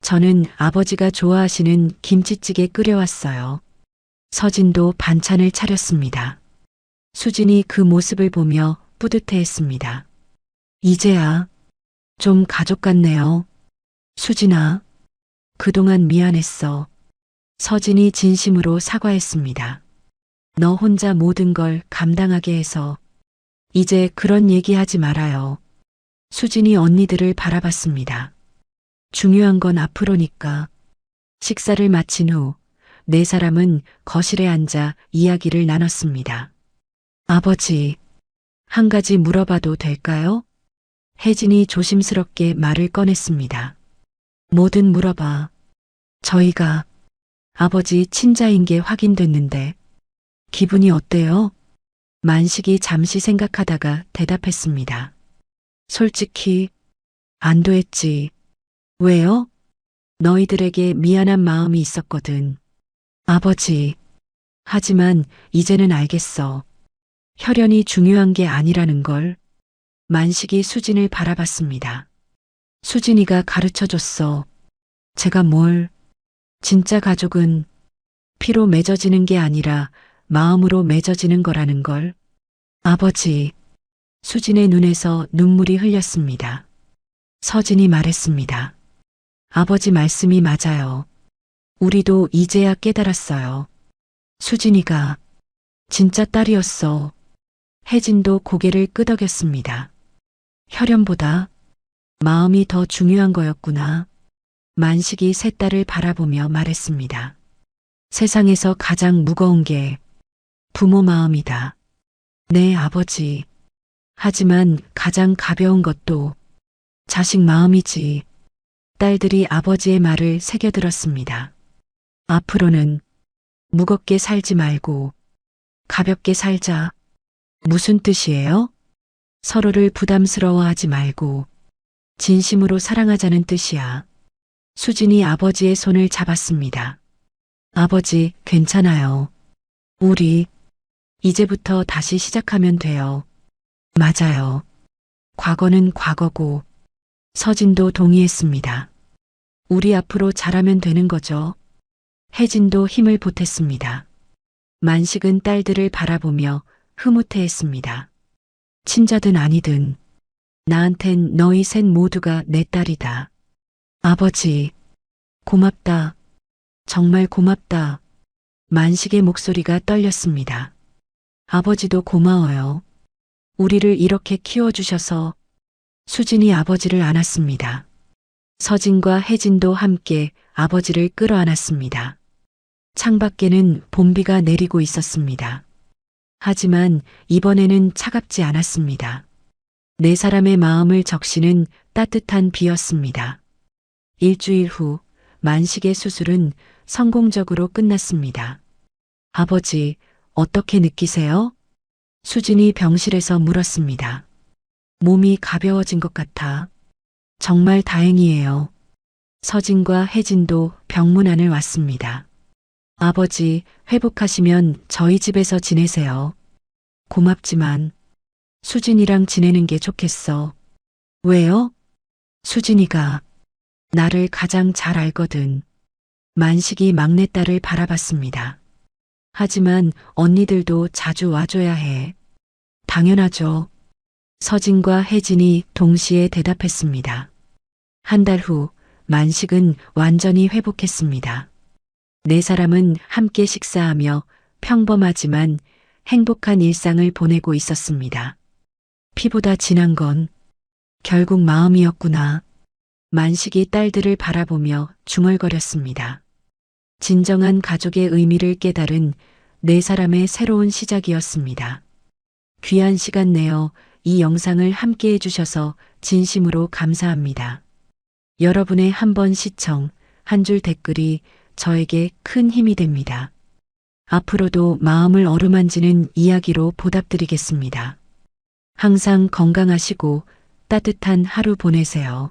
저는 아버지가 좋아하시는 김치찌개 끓여왔어요. 서진도 반찬을 차렸습니다. 수진이 그 모습을 보며 뿌듯해했습니다. 이제야 좀 가족 같네요. 수진아, 그동안 미안했어. 서진이 진심으로 사과했습니다. 너 혼자 모든 걸 감당하게 해서 이제 그런 얘기하지 말아요. 수진이 언니들을 바라봤습니다. 중요한 건 앞으로니까. 식사를 마친 후 네 사람은 거실에 앉아 이야기를 나눴습니다. 아버지, 한 가지 물어봐도 될까요? 혜진이 조심스럽게 말을 꺼냈습니다. 뭐든 물어봐. 저희가 아버지 친자인 게 확인됐는데 기분이 어때요? 만식이 잠시 생각하다가 대답했습니다. 솔직히 안도했지. 왜요? 너희들에게 미안한 마음이 있었거든. 아버지. 하지만 이제는 알겠어. 혈연이 중요한 게 아니라는 걸. 만식이 수진을 바라봤습니다. 수진이가 가르쳐 줬어. 제가 뭘. 진짜 가족은 피로 맺어지는 게 아니라 마음으로 맺어지는 거라는 걸. 아버지. 수진의 눈에서 눈물이 흘렸습니다. 서진이 말했습니다. 아버지 말씀이 맞아요. 우리도 이제야 깨달았어요. 수진이가 진짜 딸이었어. 혜진도 고개를 끄덕였습니다. 혈연보다 마음이 더 중요한 거였구나. 만식이 새 딸을 바라보며 말했습니다. 세상에서 가장 무거운 게 부모 마음이다. 네, 아버지. 하지만 가장 가벼운 것도 자식 마음이지. 딸들이 아버지의 말을 새겨들었습니다. 앞으로는 무겁게 살지 말고 가볍게 살자. 무슨 뜻이에요? 서로를 부담스러워하지 말고 진심으로 사랑하자는 뜻이야. 수진이 아버지의 손을 잡았습니다. 아버지, 괜찮아요. 우리 이제부터 다시 시작하면 돼요. 맞아요. 과거는 과거고. 서진도 동의했습니다. 우리 앞으로 잘하면 되는 거죠. 혜진도 힘을 보탰습니다. 만식은 딸들을 바라보며 흐뭇해했습니다. 친자든 아니든 나한텐 너희 셋 모두가 내 딸이다. 아버지, 고맙다. 정말 고맙다. 만식의 목소리가 떨렸습니다. 아버지도 고마워요. 우리를 이렇게 키워주셔서. 수진이 아버지를 안았습니다. 서진과 혜진도 함께 아버지를 끌어안았습니다. 창밖에는 봄비가 내리고 있었습니다. 하지만 이번에는 차갑지 않았습니다. 네 사람의 마음을 적시는 따뜻한 비였습니다. 일주일 후 만식의 수술은 성공적으로 끝났습니다. 아버지, 어떻게 느끼세요? 수진이 병실에서 물었습니다. 몸이 가벼워진 것 같아. 정말 다행이에요. 서진과 혜진도 병문안을 왔습니다. 아버지, 회복하시면 저희 집에서 지내세요. 고맙지만 수진이랑 지내는 게 좋겠어. 왜요? 수진이가 나를 가장 잘 알거든. 만식이 막내딸을 바라봤습니다. 하지만 언니들도 자주 와줘야 해. 당연하죠. 서진과 혜진이 동시에 대답했습니다. 한 달 후 만식은 완전히 회복했습니다. 네 사람은 함께 식사하며 평범하지만 행복한 일상을 보내고 있었습니다. 피보다 진한 건 결국 마음이었구나. 만식이 딸들을 바라보며 중얼거렸습니다. 진정한 가족의 의미를 깨달은 네 사람의 새로운 시작이었습니다. 귀한 시간 내어 이 영상을 함께 해주셔서 진심으로 감사합니다. 여러분의 한 번 시청, 한 줄 댓글이 저에게 큰 힘이 됩니다. 앞으로도 마음을 어루만지는 이야기로 보답드리겠습니다. 항상 건강하시고 따뜻한 하루 보내세요.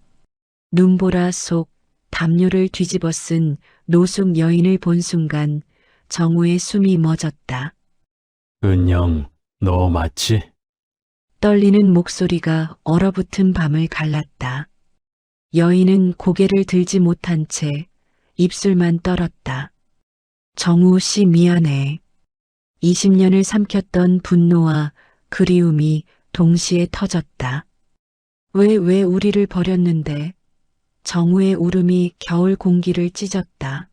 눈보라 속 담요를 뒤집어 쓴 노숙 여인을 본 순간 정우의 숨이 멎었다. 은영, 너 맞지? 떨리는 목소리가 얼어붙은 밤을 갈랐다. 여인은 고개를 들지 못한 채 입술만 떨었다. 정우 씨 미안해. 20년을 삼켰던 분노와 그리움이 동시에 터졌다. 왜 우리를 버렸는데? 정우의 울음이 겨울 공기를 찢었다.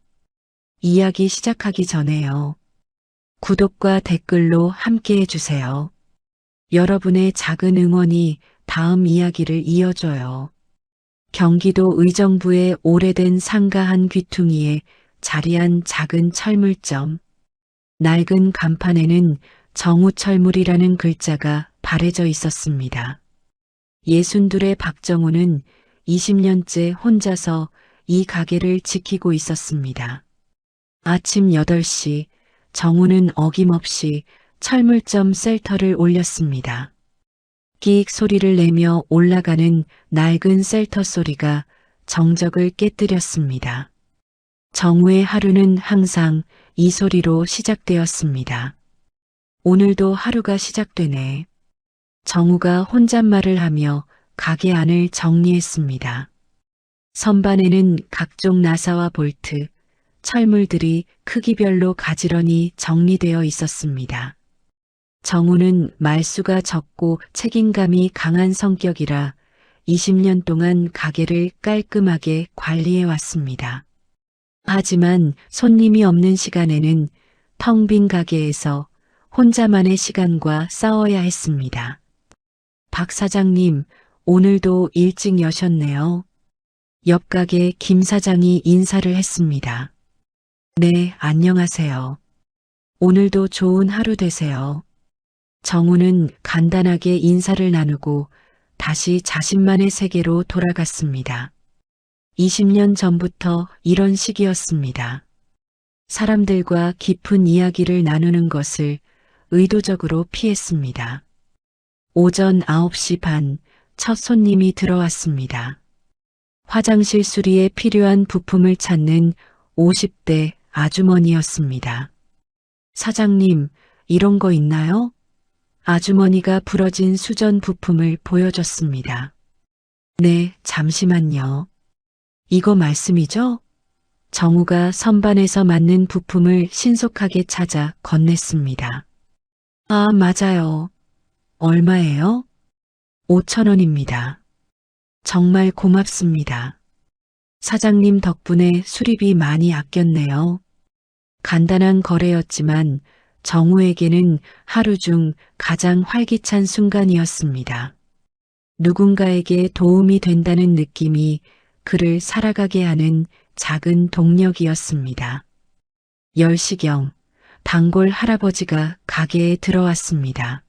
이야기 시작하기 전에요. 구독과 댓글로 함께 해주세요. 여러분의 작은 응원이 다음 이야기를 이어줘요. 경기도 의정부의 오래된 상가 한 귀퉁이에 자리한 작은 철물점. 낡은 간판에는 정우철물이라는 글자가 바래져 있었습니다. 62의 박정우는 20년째 혼자서 이 가게를 지키고 있었습니다. 아침 8시 정우는 어김없이 철물점 셀터를 올렸습니다. 끼익 소리를 내며 올라가는 낡은 셀터 소리가 정적을 깨뜨렸습니다. 정우의 하루는 항상 이 소리로 시작되었습니다. 오늘도 하루가 시작되네. 정우가 혼잣말을 하며 가게 안을 정리했습니다. 선반에는 각종 나사와 볼트, 철물들이 크기별로 가지런히 정리되어 있었습니다. 정우는 말수가 적고 책임감이 강한 성격이라 20년 동안 가게를 깔끔하게 관리해 왔습니다. 하지만 손님이 없는 시간에는 텅 빈 가게에서 혼자만의 시간과 싸워야 했습니다. 박 사장님, 오늘도 일찍 여셨네요. 옆 가게 김 사장이 인사를 했습니다. 네, 안녕하세요. 오늘도 좋은 하루 되세요. 정우는 간단하게 인사를 나누고 다시 자신만의 세계로 돌아갔습니다. 20년 전부터 이런 식이었습니다. 사람들과 깊은 이야기를 나누는 것을 의도적으로 피했습니다. 오전 9시 반, 첫 손님이 들어왔습니다. 화장실 수리에 필요한 부품을 찾는 50대 아주머니였습니다. 사장님, 이런 거 있나요? 아주머니가 부러진 수전 부품을 보여줬습니다. 네, 잠시만요. 이거 말씀이죠? 정우가 선반에서 맞는 부품을 신속하게 찾아 건넸습니다. 아, 맞아요. 얼마예요? 5,000원입니다. 정말 고맙습니다. 사장님 덕분에 수리비 많이 아꼈네요. 간단한 거래였지만 정우에게는 하루 중 가장 활기찬 순간이었습니다. 누군가에게 도움이 된다는 느낌이 그를 살아가게 하는 작은 동력이었습니다. 10시경, 단골 할아버지가 가게에 들어왔습니다.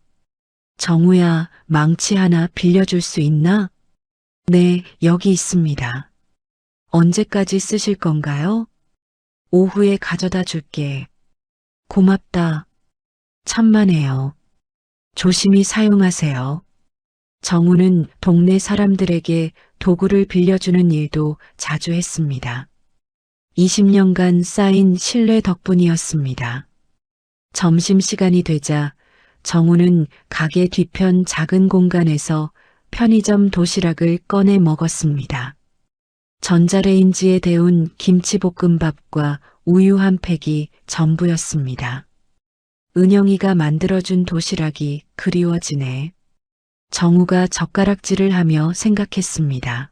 정우야, 망치 하나 빌려줄 수 있나? 네, 여기 있습니다. 언제까지 쓰실 건가요? 오후에 가져다 줄게. 고맙다. 천만에요. 조심히 사용하세요. 정우는 동네 사람들에게 도구를 빌려주는 일도 자주 했습니다. 20년간 쌓인 신뢰 덕분이었습니다. 점심시간이 되자 정우는 가게 뒤편 작은 공간에서 편의점 도시락을 꺼내 먹었습니다. 전자레인지에 데운 김치볶음밥과 우유 한 팩이 전부였습니다. 은영이가 만들어준 도시락이 그리워지네. 정우가 젓가락질을 하며 생각했습니다.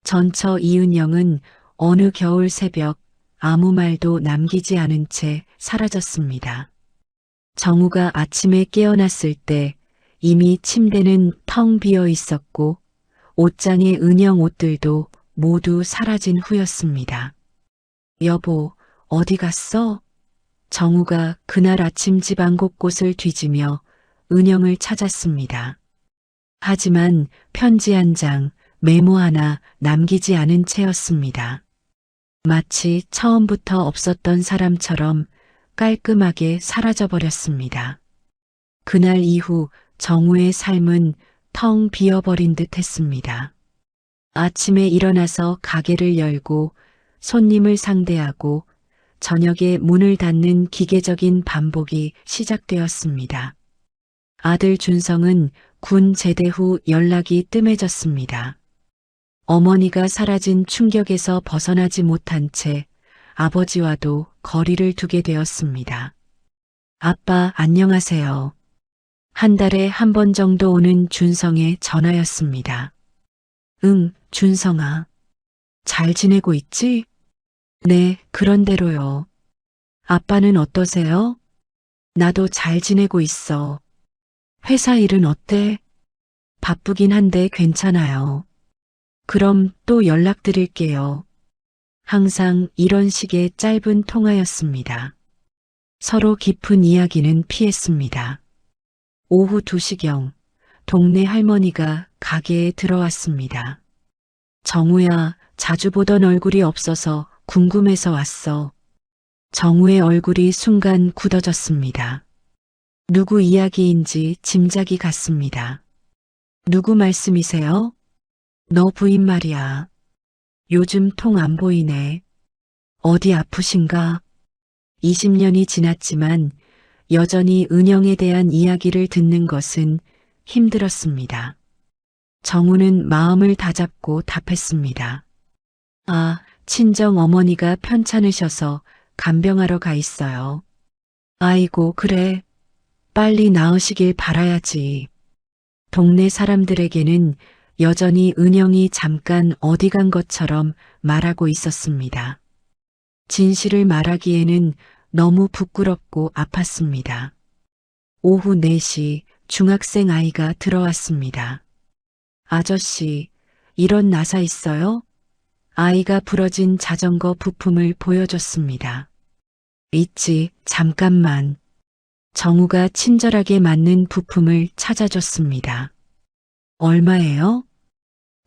전처 이은영은 어느 겨울 새벽 아무 말도 남기지 않은 채 사라졌습니다. 정우가 아침에 깨어났을 때 이미 침대는 텅 비어 있었고 옷장의 은영 옷들도 모두 사라진 후였습니다. 여보, 어디 갔어? 정우가 그날 아침 집안 곳곳을 뒤지며 은영을 찾았습니다. 하지만 편지 한 장, 메모 하나 남기지 않은 채였습니다. 마치 처음부터 없었던 사람처럼 깔끔하게 사라져버렸습니다. 그날 이후 정우의 삶은 텅 비어버린 듯 했습니다. 아침에 일어나서 가게를 열고 손님을 상대하고 저녁에 문을 닫는 기계적인 반복이 시작되었습니다. 아들 준성은 군 제대 후 연락이 뜸해졌습니다. 어머니가 사라진 충격에서 벗어나지 못한 채 아버지와도 거리를 두게 되었습니다. 아빠, 안녕하세요. 한 달에 한 번 정도 오는 준성의 전화였습니다. 응, 준성아. 잘 지내고 있지? 네, 그런대로요. 아빠는 어떠세요? 나도 잘 지내고 있어. 회사 일은 어때? 바쁘긴 한데 괜찮아요. 그럼 또 연락드릴게요. 항상 이런 식의 짧은 통화였습니다. 서로 깊은 이야기는 피했습니다. 오후 2시경, 동네 할머니가 가게에 들어왔습니다. 정우야, 자주 보던 얼굴이 없어서 궁금해서 왔어. 정우의 얼굴이 순간 굳어졌습니다. 누구 이야기인지 짐작이 갔습니다. 누구 말씀이세요? 너 부인 말이야. 요즘 통 안 보이네. 어디 아프신가? 20년이 지났지만 여전히 은영에 대한 이야기를 듣는 것은 힘들었습니다. 정우는 마음을 다잡고 답했습니다. 아, 친정 어머니가 편찮으셔서 간병하러 가 있어요. 아이고, 그래. 빨리 나으시길 바라야지. 동네 사람들에게는 여전히 은영이 잠깐 어디 간 것처럼 말하고 있었습니다. 진실을 말하기에는 너무 부끄럽고 아팠습니다. 오후 4시 중학생 아이가 들어왔습니다. 아저씨, 이런 나사 있어요? 아이가 부러진 자전거 부품을 보여줬습니다. 있지, 잠깐만. 정우가 친절하게 맞는 부품을 찾아줬습니다. 얼마예요?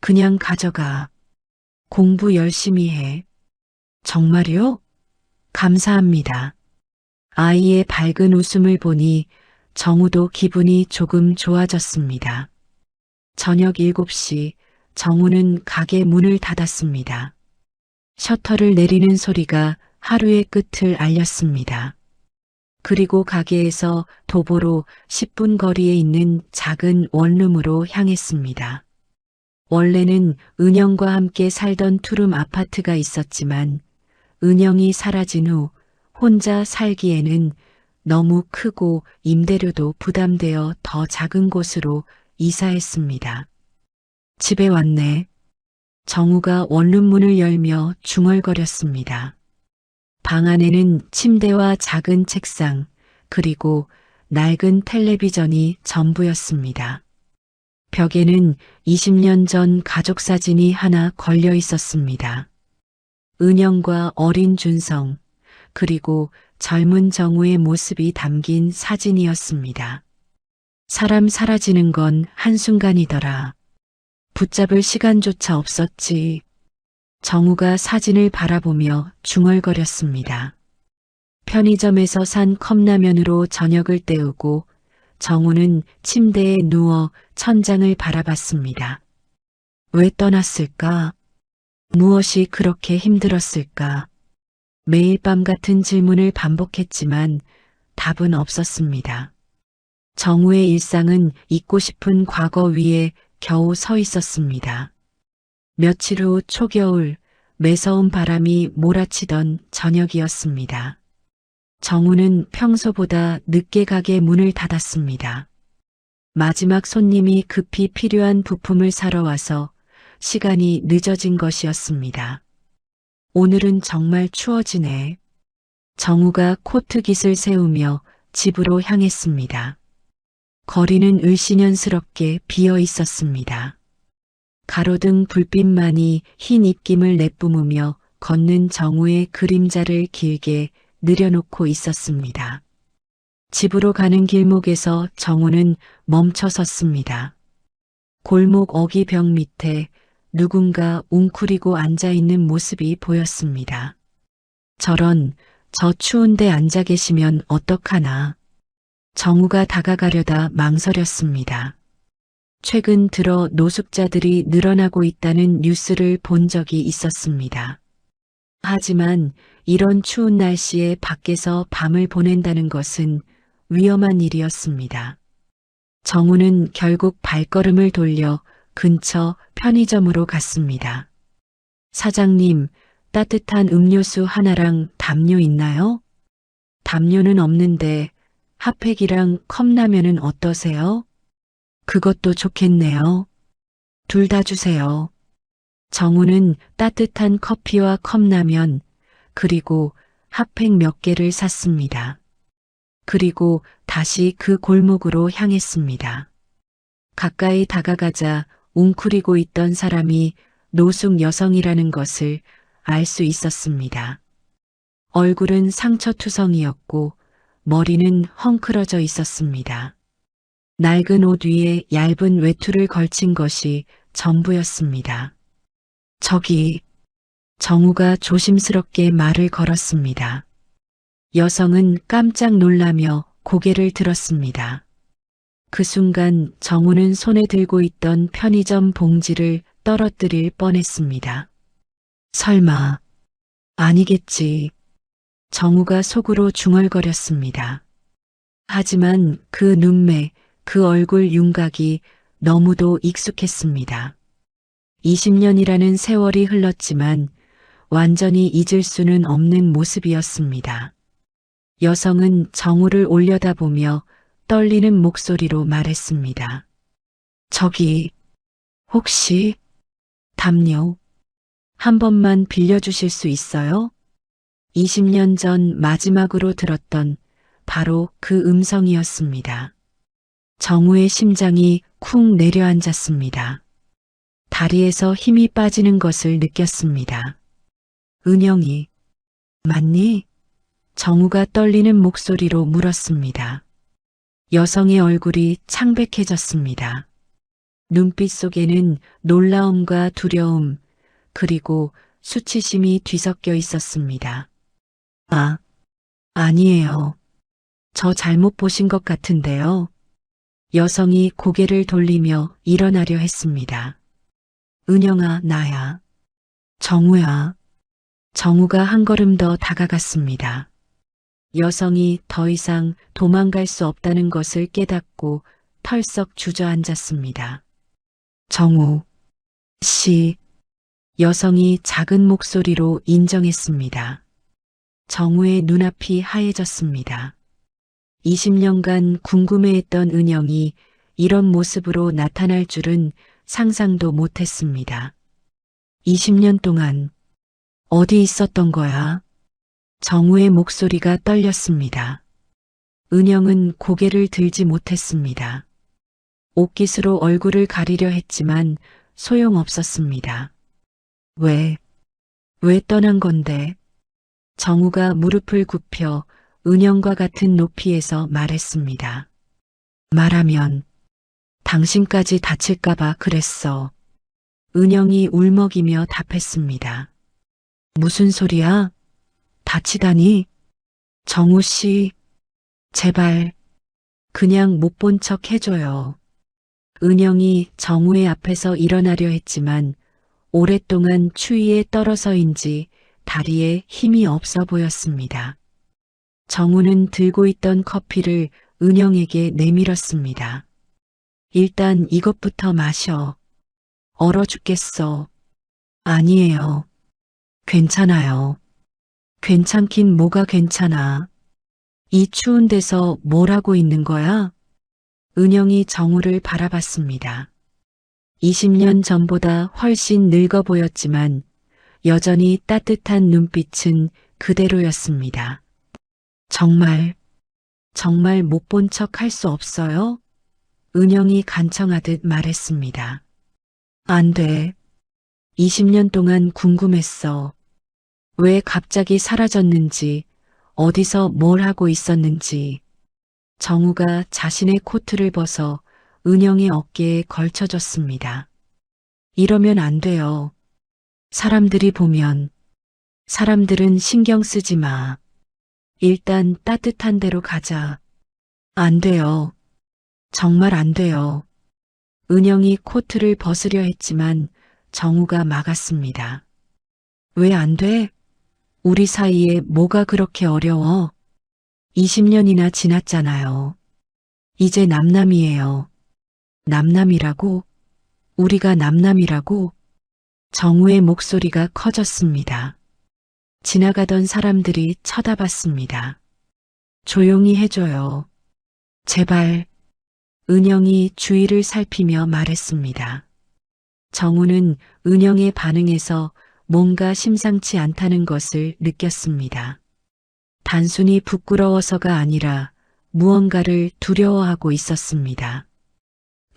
그냥 가져가. 공부 열심히 해. 정말요? 감사합니다. 아이의 밝은 웃음을 보니 정우도 기분이 조금 좋아졌습니다. 저녁 7시 정우는 가게 문을 닫았습니다. 셔터를 내리는 소리가 하루의 끝을 알렸습니다. 그리고 가게에서 도보로 10분 거리에 있는 작은 원룸으로 향했습니다. 원래는 은영과 함께 살던 투룸 아파트가 있었지만 은영이 사라진 후 혼자 살기에는 너무 크고 임대료도 부담되어 더 작은 곳으로 이사했습니다. 집에 왔네. 정우가 원룸 문을 열며 중얼거렸습니다. 방 안에는 침대와 작은 책상, 그리고 낡은 텔레비전이 전부였습니다. 벽에는 20년 전 가족 사진이 하나 걸려 있었습니다. 은영과 어린 준성, 그리고 젊은 정우의 모습이 담긴 사진이었습니다. 사람 사라지는 건 한순간이더라. 붙잡을 시간조차 없었지. 정우가 사진을 바라보며 중얼거렸습니다. 편의점에서 산 컵라면으로 저녁을 때우고 정우는 침대에 누워 천장을 바라봤습니다. 왜 떠났을까? 무엇이 그렇게 힘들었을까? 매일 밤 같은 질문을 반복했지만 답은 없었습니다. 정우의 일상은 잊고 싶은 과거 위에 겨우 서 있었습니다. 며칠 후 초겨울, 매서운 바람이 몰아치던 저녁이었습니다. 정우는 평소보다 늦게 가게 문을 닫았습니다. 마지막 손님이 급히 필요한 부품을 사러 와서 시간이 늦어진 것이었습니다. 오늘은 정말 추워지네. 정우가 코트깃을 세우며 집으로 향했습니다. 거리는 을씨년스럽게 비어 있었습니다. 가로등 불빛만이 흰 입김을 내뿜으며 걷는 정우의 그림자를 길게 늘여놓고 있었습니다. 집으로 가는 길목에서 정우는 멈춰 섰습니다. 골목 어귀벽 밑에 누군가 웅크리고 앉아있는 모습이 보였습니다. 저 추운데 앉아 계시면 어떡하나. 정우가 다가가려다 망설였습니다. 최근 들어 노숙자들이 늘어나고 있다는 뉴스를 본 적이 있었습니다. 하지만 이런 추운 날씨에 밖에서 밤을 보낸다는 것은 위험한 일이었습니다. 정우는 결국 발걸음을 돌려 근처 편의점으로 갔습니다. 사장님, 따뜻한 음료수 하나랑 담요 있나요? 담요는 없는데 핫팩이랑 컵라면은 어떠세요? 그것도 좋겠네요. 둘 다 주세요. 정우는 따뜻한 커피와 컵라면, 그리고 핫팩 몇 개를 샀습니다. 그리고 다시 그 골목으로 향했습니다. 가까이 다가가자 웅크리고 있던 사람이 노숙 여성이라는 것을 알 수 있었습니다. 얼굴은 상처투성이었고 머리는 헝클어져 있었습니다. 낡은 옷 위에 얇은 외투를 걸친 것이 전부였습니다. 저기, 정우가 조심스럽게 말을 걸었습니다. 여성은 깜짝 놀라며 고개를 들었습니다. 그 순간 정우는 손에 들고 있던 편의점 봉지를 떨어뜨릴 뻔했습니다. 설마, 아니겠지. 정우가 속으로 중얼거렸습니다. 하지만 그 눈매, 그 얼굴 윤곽이 너무도 익숙했습니다. 20년이라는 세월이 흘렀지만 완전히 잊을 수는 없는 모습이었습니다. 여성은 정우를 올려다보며 떨리는 목소리로 말했습니다. 저기, 혹시 담요 한 번만 빌려주실 수 있어요? 20년 전 마지막으로 들었던 바로 그 음성이었습니다. 정우의 심장이 쿵 내려앉았습니다. 다리에서 힘이 빠지는 것을 느꼈습니다. 은영이, 맞니? 정우가 떨리는 목소리로 물었습니다. 여성의 얼굴이 창백해졌습니다. 눈빛 속에는 놀라움과 두려움, 그리고 수치심이 뒤섞여 있었습니다. 아, 아니에요. 저 잘못 보신 것 같은데요. 여성이 고개를 돌리며 일어나려 했습니다. 은영아, 나야. 정우야. 정우가 한 걸음 더 다가갔습니다. 여성이 더 이상 도망갈 수 없다는 것을 깨닫고 털썩 주저앉았습니다. 정우 씨. 여성이 작은 목소리로 인정했습니다. 정우의 눈앞이 하얘졌습니다. 20년간 궁금해했던 은영이 이런 모습으로 나타날 줄은 상상도 못했습니다. 20년 동안 어디 있었던 거야? 정우의 목소리가 떨렸습니다. 은영은 고개를 들지 못했습니다. 옷깃으로 얼굴을 가리려 했지만 소용없었습니다. 왜 떠난 건데? 정우가 무릎을 굽혀 은영과 같은 높이에서 말했습니다. 말하면 당신까지 다칠까봐 그랬어. 은영이 울먹이며 답했습니다. 무슨 소리야? 다치다니? 정우 씨, 제발 그냥 못 본 척 해줘요. 은영이 정우의 앞에서 일어나려 했지만 오랫동안 추위에 떨어서인지 다리에 힘이 없어 보였습니다. 정우는 들고 있던 커피를 은영에게 내밀었습니다. 일단 이것부터 마셔. 얼어 죽겠어. 아니에요. 괜찮아요. 괜찮긴 뭐가 괜찮아. 이 추운 데서 뭘 하고 있는 거야? 은영이 정우를 바라봤습니다. 20년 전보다 훨씬 늙어 보였지만 여전히 따뜻한 눈빛은 그대로였습니다. 정말 못 본 척 할 수 없어요? 은영이 간청하듯 말했습니다. 안 돼. 20년 동안 궁금했어. 왜 갑자기 사라졌는지, 어디서 뭘 하고 있었는지. 정우가 자신의 코트를 벗어 은영의 어깨에 걸쳐줬습니다. 이러면 안 돼요. 사람들이 보면, 사람들은 신경 쓰지 마. 일단 따뜻한 데로 가자. 안 돼요. 정말 안 돼요. 은영이 코트를 벗으려 했지만 정우가 막았습니다. 왜 안 돼? 우리 사이에 뭐가 그렇게 어려워? 20년이나 지났잖아요. 이제 남남이에요. 남남이라고? 우리가 남남이라고? 정우의 목소리가 커졌습니다. 지나가던 사람들이 쳐다봤습니다. 조용히 해줘요. 제발. 은영이 주위를 살피며 말했습니다. 정우는 은영의 반응에서 뭔가 심상치 않다는 것을 느꼈습니다. 단순히 부끄러워서가 아니라 무언가를 두려워하고 있었습니다.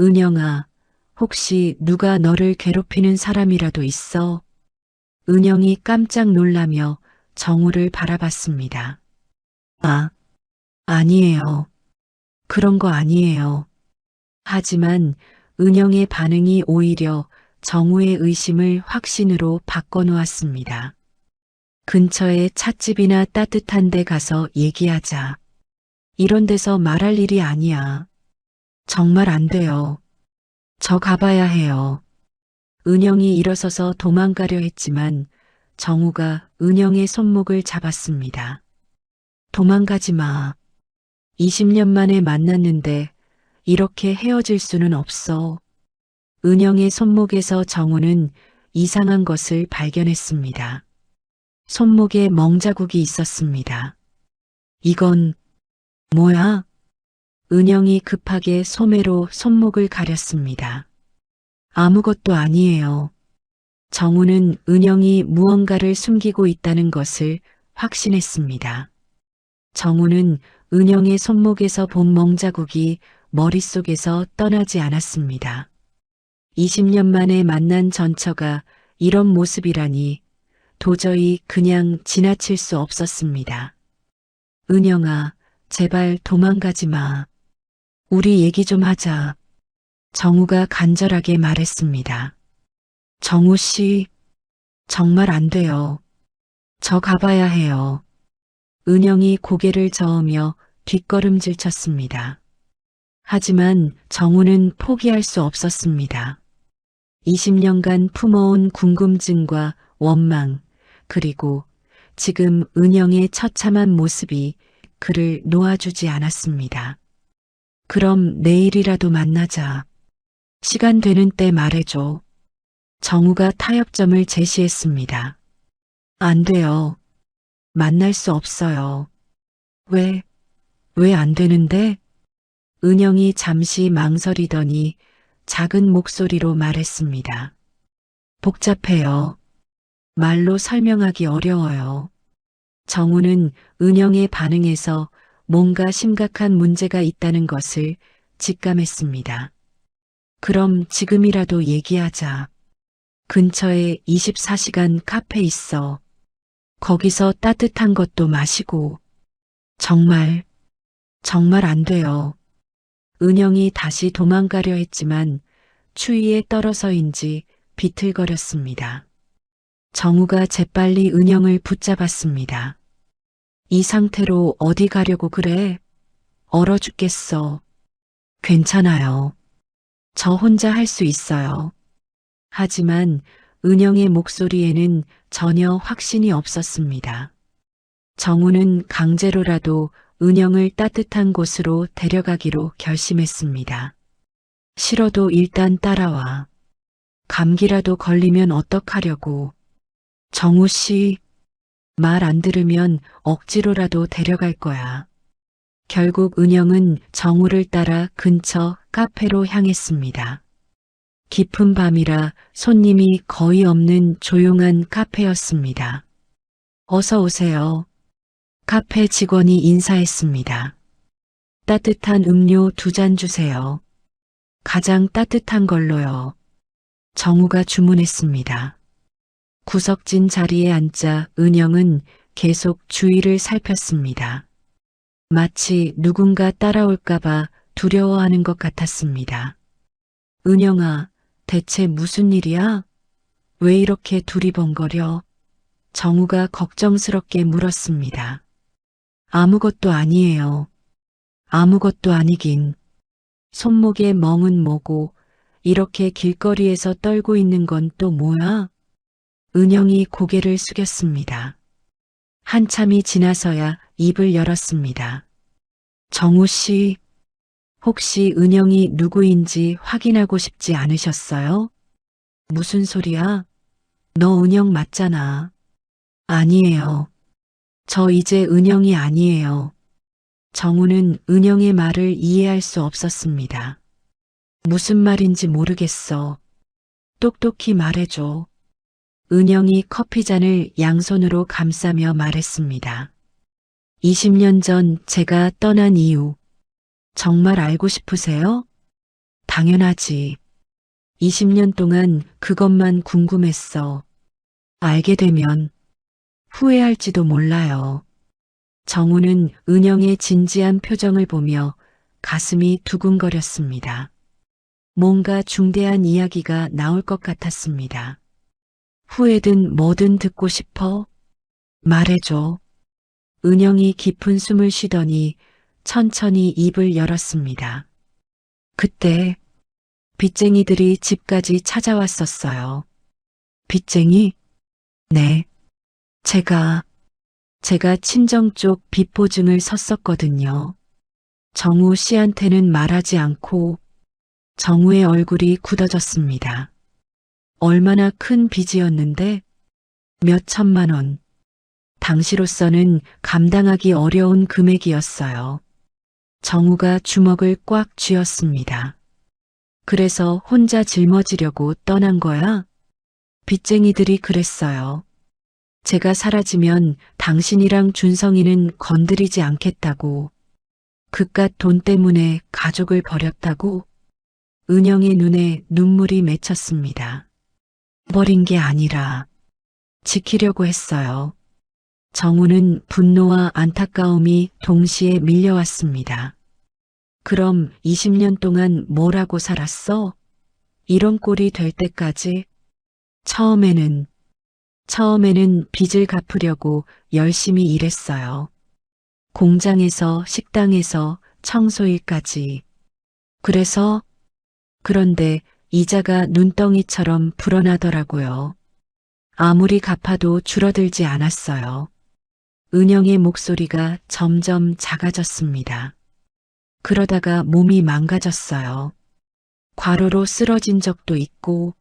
은영아, 혹시 누가 너를 괴롭히는 사람이라도 있어? 은영이 깜짝 놀라며 정우를 바라봤습니다. 아니에요. 그런 거 아니에요. 하지만 은영의 반응이 오히려 정우의 의심을 확신으로 바꿔놓았습니다. 근처에 찻집이나 따뜻한 데 가서 얘기하자. 이런 데서 말할 일이 아니야. 정말 안 돼요. 저 가봐야 해요. 은영이 일어서서 도망가려 했지만 정우가 은영의 손목을 잡았습니다. 도망가지 마. 20년 만에 만났는데 이렇게 헤어질 수는 없어. 은영의 손목에서 정우는 이상한 것을 발견했습니다. 손목에 멍자국이 있었습니다. 이건 뭐야? 은영이 급하게 소매로 손목을 가렸습니다. 아무것도 아니에요. 정우는 은영이 무언가를 숨기고 있다는 것을 확신했습니다. 정우는 은영의 손목에서 본 멍자국이 머릿속에서 떠나지 않았습니다. 20년 만에 만난 전처가 이런 모습이라니 도저히 그냥 지나칠 수 없었습니다. 은영아, 제발 도망가지 마. 우리 얘기 좀 하자. 정우가 간절하게 말했습니다. 정우 씨, 정말 안 돼요. 저 가봐야 해요. 은영이 고개를 저으며 뒷걸음질 쳤습니다. 하지만 정우는 포기할 수 없었습니다. 20년간 품어온 궁금증과 원망, 그리고 지금 은영의 처참한 모습이 그를 놓아주지 않았습니다. 그럼 내일이라도 만나자. 시간 되는 때 말해줘. 정우가 타협점을 제시했습니다. 안 돼요. 만날 수 없어요. 왜 안 되는데? 은영이 잠시 망설이더니 작은 목소리로 말했습니다. 복잡해요. 말로 설명하기 어려워요. 정우는 은영의 반응에서 뭔가 심각한 문제가 있다는 것을 직감했습니다. 그럼 지금이라도 얘기하자. 근처에 24시간 카페 있어. 거기서 따뜻한 것도 마시고. 정말 안 돼요. 은영이 다시 도망가려 했지만 추위에 떨어서인지 비틀거렸습니다. 정우가 재빨리 은영을 붙잡았습니다. 이 상태로 어디 가려고 그래? 얼어 죽겠어. 괜찮아요. 저 혼자 할 수 있어요. 하지만 은영의 목소리에는 전혀 확신이 없었습니다. 정우는 강제로라도 은영을 따뜻한 곳으로 데려가기로 결심했습니다. 싫어도 일단 따라와. 감기라도 걸리면 어떡하려고. 정우 씨, 말 안 들으면 억지로라도 데려갈 거야. 결국 은영은 정우를 따라 근처 카페로 향했습니다. 깊은 밤이라 손님이 거의 없는 조용한 카페였습니다. 어서 오세요. 카페 직원이 인사했습니다. 따뜻한 음료 2잔 주세요. 가장 따뜻한 걸로요. 정우가 주문했습니다. 구석진 자리에 앉자 은영은 계속 주위를 살폈습니다. 마치 누군가 따라올까봐 두려워하는 것 같았습니다. 은영아, 대체 무슨 일이야? 왜 이렇게 두리번거려? 정우가 걱정스럽게 물었습니다. 아무것도 아니에요. 아무것도 아니긴. 손목에 멍은 뭐고 이렇게 길거리에서 떨고 있는 건 또 뭐야? 은영이 고개를 숙였습니다. 한참이 지나서야 입을 열었습니다. 정우 씨, 혹시 은영이 누구인지 확인하고 싶지 않으셨어요? 무슨 소리야? 너 은영 맞잖아. 아니에요. 저 이제 은영이 아니에요. 정우는 은영의 말을 이해할 수 없었습니다. 무슨 말인지 모르겠어. 똑똑히 말해줘. 은영이 커피잔을 양손으로 감싸며 말했습니다. 20년 전 제가 떠난 이유, 정말 알고 싶으세요? 당연하지. 20년 동안 그것만 궁금했어. 알게 되면 후회할지도 몰라요. 정우는 은영의 진지한 표정을 보며 가슴이 두근거렸습니다. 뭔가 중대한 이야기가 나올 것 같았습니다. 후회든 뭐든 듣고 싶어? 말해줘. 은영이 깊은 숨을 쉬더니 천천히 입을 열었습니다. 그때 빚쟁이들이 집까지 찾아왔었어요. 빚쟁이? 네. 제가 친정 쪽 비포증을 섰었거든요. 정우 씨한테는 말하지 않고 정우의 얼굴이 굳어졌습니다. 얼마나 큰 빚이었는데 몇 천만 원. 당시로서는 감당하기 어려운 금액이었어요. 정우가 주먹을 꽉 쥐었습니다. 그래서 혼자 짊어지려고 떠난 거야? 빚쟁이들이 그랬어요. 제가 사라지면 당신이랑 준성이는 건드리지 않겠다고. 그깟 돈 때문에 가족을 버렸다고. 은영의 눈에 눈물이 맺혔습니다. 버린 게 아니라 지키려고 했어요. 정우는 분노와 안타까움이 동시에 밀려왔습니다. 그럼 20년 동안 뭘 하고 살았어? 이런 꼴이 될 때까지? 처음에는 빚을 갚으려고 열심히 일했어요. 공장에서 식당에서 청소일까지. 그런데 이자가 눈덩이처럼 불어나더라고요. 아무리 갚아도 줄어들지 않았어요. 은영의 목소리가 점점 작아졌습니다. 그러다가 몸이 망가졌어요. 과로로 쓰러진 적도 있고,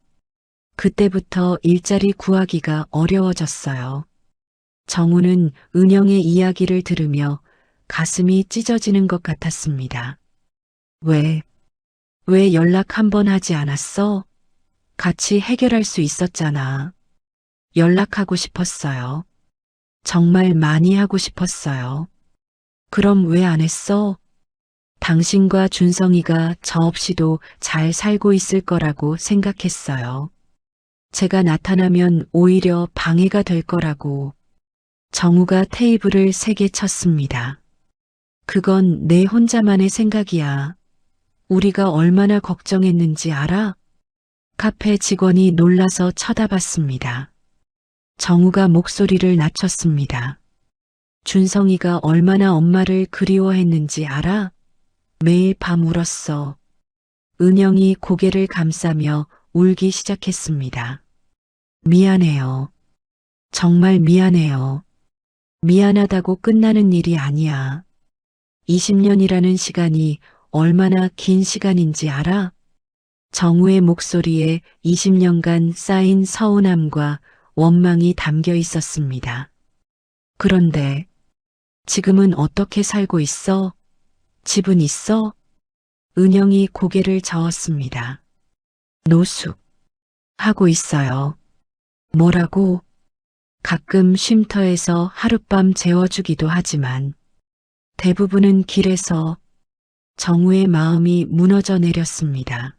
그때부터 일자리 구하기가 어려워졌어요. 정우는 은영의 이야기를 들으며 가슴이 찢어지는 것 같았습니다. 왜 연락 한 번 하지 않았어? 같이 해결할 수 있었잖아. 연락하고 싶었어요. 정말 많이 하고 싶었어요. 그럼 왜 안 했어? 당신과 준성이가 저 없이도 잘 살고 있을 거라고 생각했어요. 제가 나타나면 오히려 방해가 될 거라고. 정우가 테이블을 세게 쳤습니다. 그건 내 혼자만의 생각이야. 우리가 얼마나 걱정했는지 알아? 카페 직원이 놀라서 쳐다봤습니다. 정우가 목소리를 낮췄습니다. 준성이가 얼마나 엄마를 그리워했는지 알아? 매일 밤 울었어. 은영이 고개를 감싸며 울기 시작했습니다. 미안해요. 정말 미안해요. 미안하다고 끝나는 일이 아니야. 20년이라는 시간이 얼마나 긴 시간인지 알아? 정우의 목소리에 20년간 쌓인 서운함과 원망이 담겨 있었습니다. 그런데 지금은 어떻게 살고 있어? 집은 있어? 은영이 고개를 저었습니다. 노숙 하고 있어요. 뭐라고? 가끔 쉼터에서 하룻밤 재워주기도 하지만 대부분은 길에서. 정우의 마음이 무너져 내렸습니다.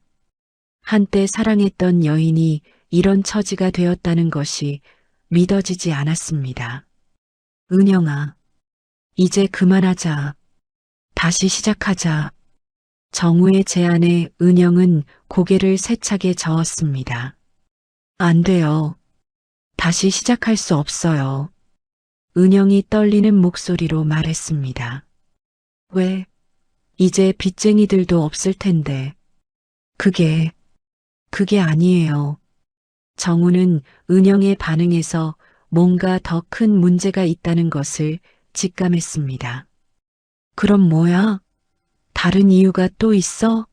한때 사랑했던 여인이 이런 처지가 되었다는 것이 믿어지지 않았습니다. 은영아, 이제 그만하자. 다시 시작하자. 정우의 제안에 은영은 고개를 세차게 저었습니다. 안 돼요. 다시 시작할 수 없어요. 은영이 떨리는 목소리로 말했습니다. 왜? 이제 빚쟁이들도 없을 텐데. 그게 아니에요. 정우는 은영의 반응에서 뭔가 더 큰 문제가 있다는 것을 직감했습니다. 그럼 뭐야? 다른 이유가 또 있어?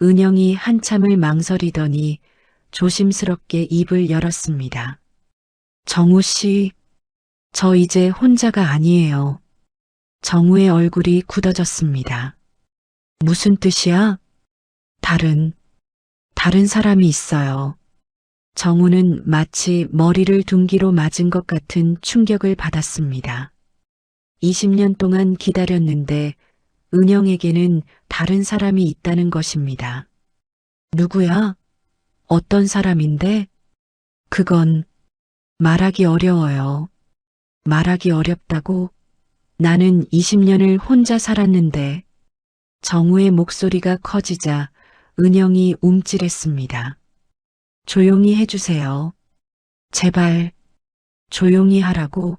은영이 한참을 망설이더니 조심스럽게 입을 열었습니다. 정우 씨, 저 이제 혼자가 아니에요. 정우의 얼굴이 굳어졌습니다. 무슨 뜻이야? 다른 사람이 있어요. 정우는 마치 머리를 둔기로 맞은 것 같은 충격을 받았습니다. 20년 동안 기다렸는데 은영에게는 다른 사람이 있다는 것입니다. 누구야? 어떤 사람인데? 그건 말하기 어려워요. 말하기 어렵다고? 나는 20년을 혼자 살았는데. 정우의 목소리가 커지자 은영이 움찔했습니다. 조용히 해주세요. 제발 조용히 하라고.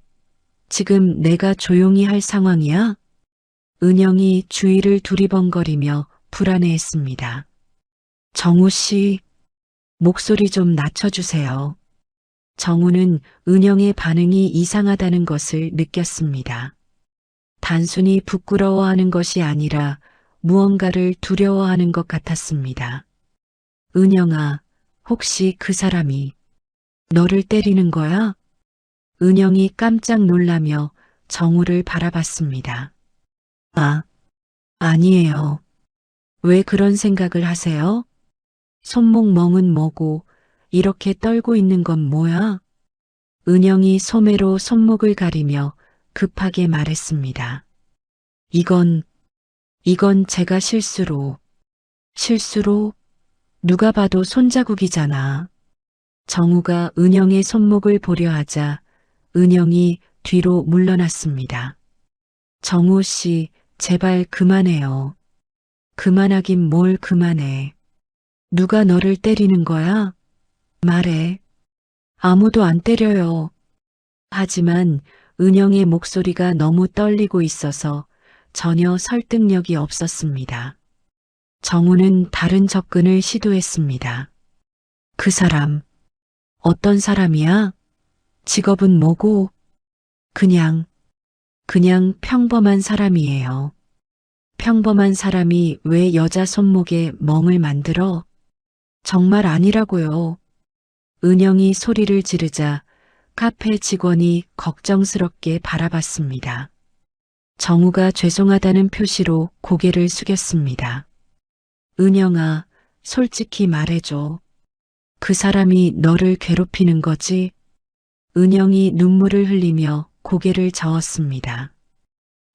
지금 내가 조용히 할 상황이야? 은영이 주위를 두리번거리며 불안해했습니다. 정우 씨, 목소리 좀 낮춰주세요. 정우는 은영의 반응이 이상하다는 것을 느꼈습니다. 단순히 부끄러워하는 것이 아니라 무언가를 두려워하는 것 같았습니다. 은영아, 혹시 그 사람이 너를 때리는 거야? 은영이 깜짝 놀라며 정우를 바라봤습니다. 아, 아니에요. 왜 그런 생각을 하세요? 손목 멍은 뭐고 이렇게 떨고 있는 건 뭐야? 은영이 소매로 손목을 가리며 급하게 말했습니다. 이건 제가 실수로. 실수로? 누가 봐도 손자국이잖아. 정우가 은영의 손목을 보려 하자 은영이 뒤로 물러났습니다. 정우 씨, 제발 그만해요. 그만하긴 뭘 그만해. 누가 너를 때리는 거야? 말해. 아무도 안 때려요. 하지만 은영의 목소리가 너무 떨리고 있어서 전혀 설득력이 없었습니다. 정우는 다른 접근을 시도했습니다. 그 사람, 어떤 사람이야? 직업은 뭐고? 그냥 평범한 사람이에요. 평범한 사람이 왜 여자 손목에 멍을 만들어? 정말 아니라고요. 은영이 소리를 지르자 카페 직원이 걱정스럽게 바라봤습니다. 정우가 죄송하다는 표시로 고개를 숙였습니다. 은영아, 솔직히 말해줘. 그 사람이 너를 괴롭히는 거지? 은영이 눈물을 흘리며 고개를 저었습니다.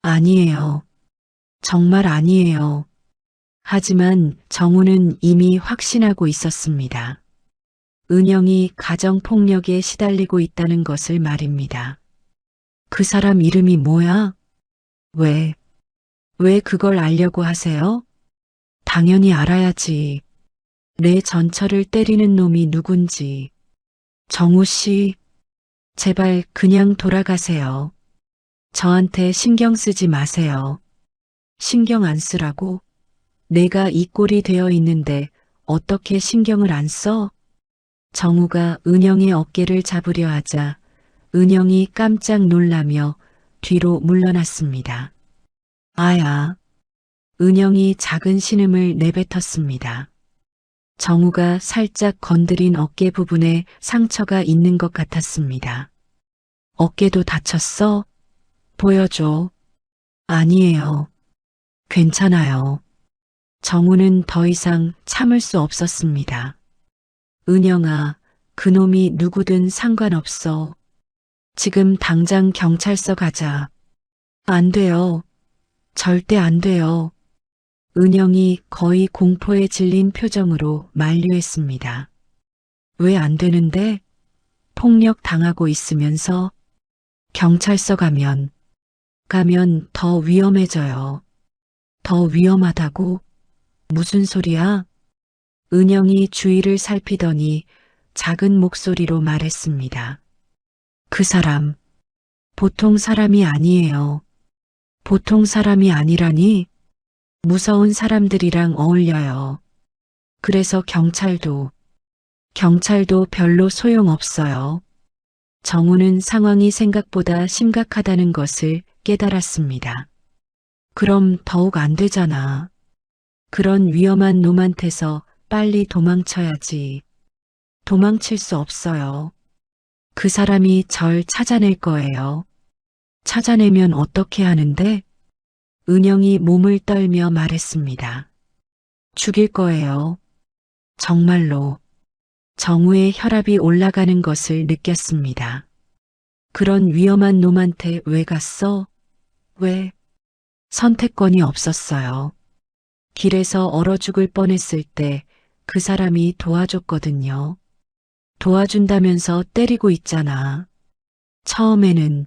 아니에요. 정말 아니에요. 하지만 정우는 이미 확신하고 있었습니다. 은영이 가정폭력에 시달리고 있다는 것을 말입니다. 그 사람 이름이 뭐야? 왜 그걸 알려고 하세요? 당연히 알아야지. 내 전처를 때리는 놈이 누군지. 정우 씨, 제발 그냥 돌아가세요. 저한테 신경 쓰지 마세요. 신경 안 쓰라고? 내가 이 꼴이 되어 있는데 어떻게 신경을 안 써? 정우가 은영의 어깨를 잡으려 하자 은영이 깜짝 놀라며 뒤로 물러났습니다. 아야. 은영이 작은 신음을 내뱉었습니다. 정우가 살짝 건드린 어깨 부분에 상처가 있는 것 같았습니다. 어깨도 다쳤어? 보여줘. 아니에요. 괜찮아요. 정우는 더 이상 참을 수 없었습니다. 은영아, 그놈이 누구든 상관없어. 지금 당장 경찰서 가자. 안 돼요. 절대 안 돼요. 은영이 거의 공포에 질린 표정으로 만류했습니다. 왜 안 되는데? 폭력 당하고 있으면서 경찰서 가면 더 위험해져요. 더 위험하다고? 무슨 소리야? 은영이 주위를 살피더니 작은 목소리로 말했습니다. 그 사람, 보통 사람이 아니에요. 보통 사람이 아니라니? 무서운 사람들이랑 어울려요. 그래서 경찰도 별로 소용없어요. 정우는 상황이 생각보다 심각하다는 것을 깨달았습니다. 그럼 더욱 안 되잖아. 그런 위험한 놈한테서 빨리 도망쳐야지. 도망칠 수 없어요. 그 사람이 절 찾아낼 거예요. 찾아내면 어떻게 하는데? 은영이 몸을 떨며 말했습니다. 죽일 거예요. 정말로. 정우의 혈압이 올라가는 것을 느꼈습니다. 그런 위험한 놈한테 왜 갔어? 왜? 선택권이 없었어요. 길에서 얼어 죽을 뻔했을 때 그 사람이 도와줬거든요. 도와준다면서 때리고 있잖아. 처음에는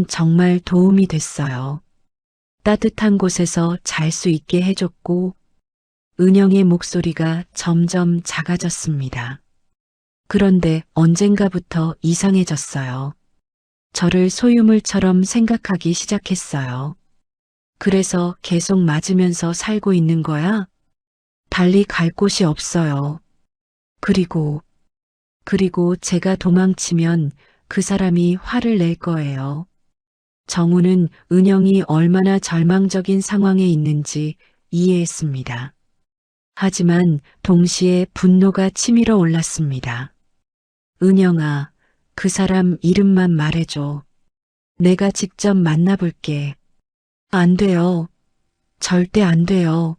정말 도움이 됐어요. 따뜻한 곳에서 잘 수 있게 해줬고, 은영의 목소리가 점점 작아졌습니다. 그런데 언젠가부터 이상해졌어요. 저를 소유물처럼 생각하기 시작했어요. 그래서 계속 맞으면서 살고 있는 거야? 달리 갈 곳이 없어요. 그리고 그리고 제가 도망치면 그 사람이 화를 낼 거예요. 정우는 은영이 얼마나 절망적인 상황에 있는지 이해했습니다. 하지만 동시에 분노가 치밀어 올랐습니다. 은영아, 그 사람 이름만 말해줘. 내가 직접 만나볼게. 안 돼요. 절대 안 돼요.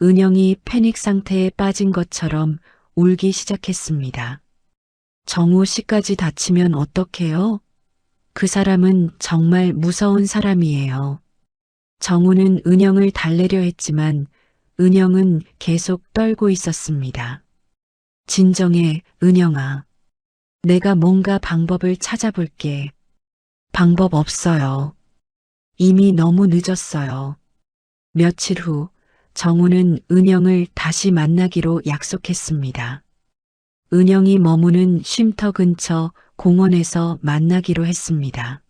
은영이 패닉 상태에 빠진 것처럼 울기 시작했습니다. 정우 씨까지 다치면 어떡해요? 그 사람은 정말 무서운 사람이에요. 정우는 은영을 달래려 했지만 은영은 계속 떨고 있었습니다. 진정해, 은영아. 내가 뭔가 방법을 찾아볼게. 방법 없어요. 이미 너무 늦었어요. 며칠 후 정우는 은영을 다시 만나기로 약속했습니다. 은영이 머무는 쉼터 근처 공원에서 만나기로 했습니다.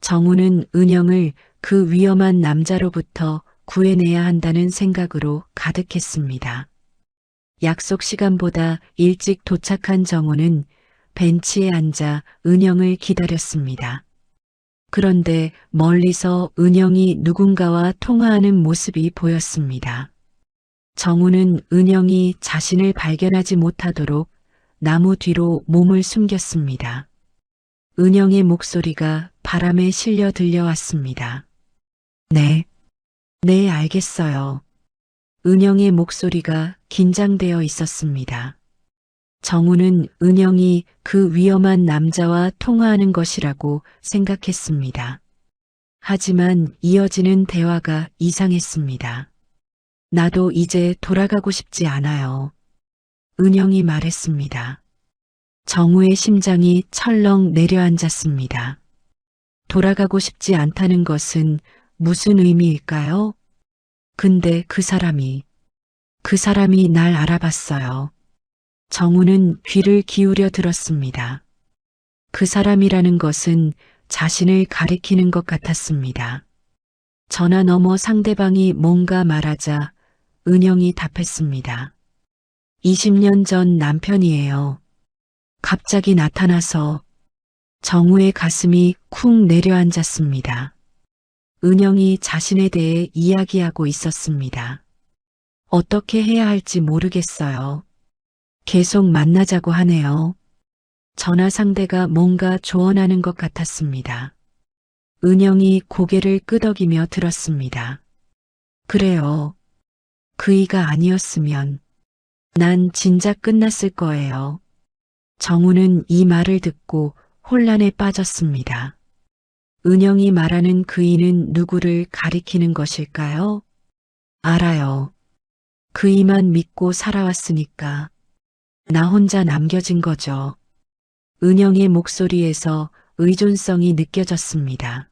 정우는 은영을 그 위험한 남자로부터 구해내야 한다는 생각으로 가득했습니다. 약속 시간보다 일찍 도착한 정우는 벤치에 앉아 은영을 기다렸습니다. 그런데 멀리서 은영이 누군가와 통화하는 모습이 보였습니다. 정우는 은영이 자신을 발견하지 못하도록 나무 뒤로 몸을 숨겼습니다. 은영의 목소리가 바람에 실려 들려왔습니다. 네, 알겠어요. 은영의 목소리가 긴장되어 있었습니다. 정우는 은영이 그 위험한 남자와 통화하는 것이라고 생각했습니다. 하지만 이어지는 대화가 이상했습니다. 나도 이제 돌아가고 싶지 않아요. 은영이 말했습니다. 정우의 심장이 철렁 내려앉았습니다. 돌아가고 싶지 않다는 것은 무슨 의미일까요? 근데 그 사람이 날 알아봤어요. 정우는 귀를 기울여 들었습니다. 그 사람이라는 것은 자신을 가리키는 것 같았습니다. 전화 너머 상대방이 뭔가 말하자 은영이 답했습니다. 20년 전 남편이에요. 갑자기 나타나서 정우의 가슴이 쿵 내려앉았습니다. 은영이 자신에 대해 이야기하고 있었습니다. 어떻게 해야 할지 모르겠어요. 계속 만나자고 하네요. 전화 상대가 뭔가 조언하는 것 같았습니다. 은영이 고개를 끄덕이며 들었습니다. 그래요. 그이가 아니었으면 난 진작 끝났을 거예요. 정우는 이 말을 듣고 혼란에 빠졌습니다. 은영이 말하는 그이는 누구를 가리키는 것일까요? 알아요. 그이만 믿고 살아왔으니까 나 혼자 남겨진 거죠. 은영의 목소리에서 의존성이 느껴졌습니다.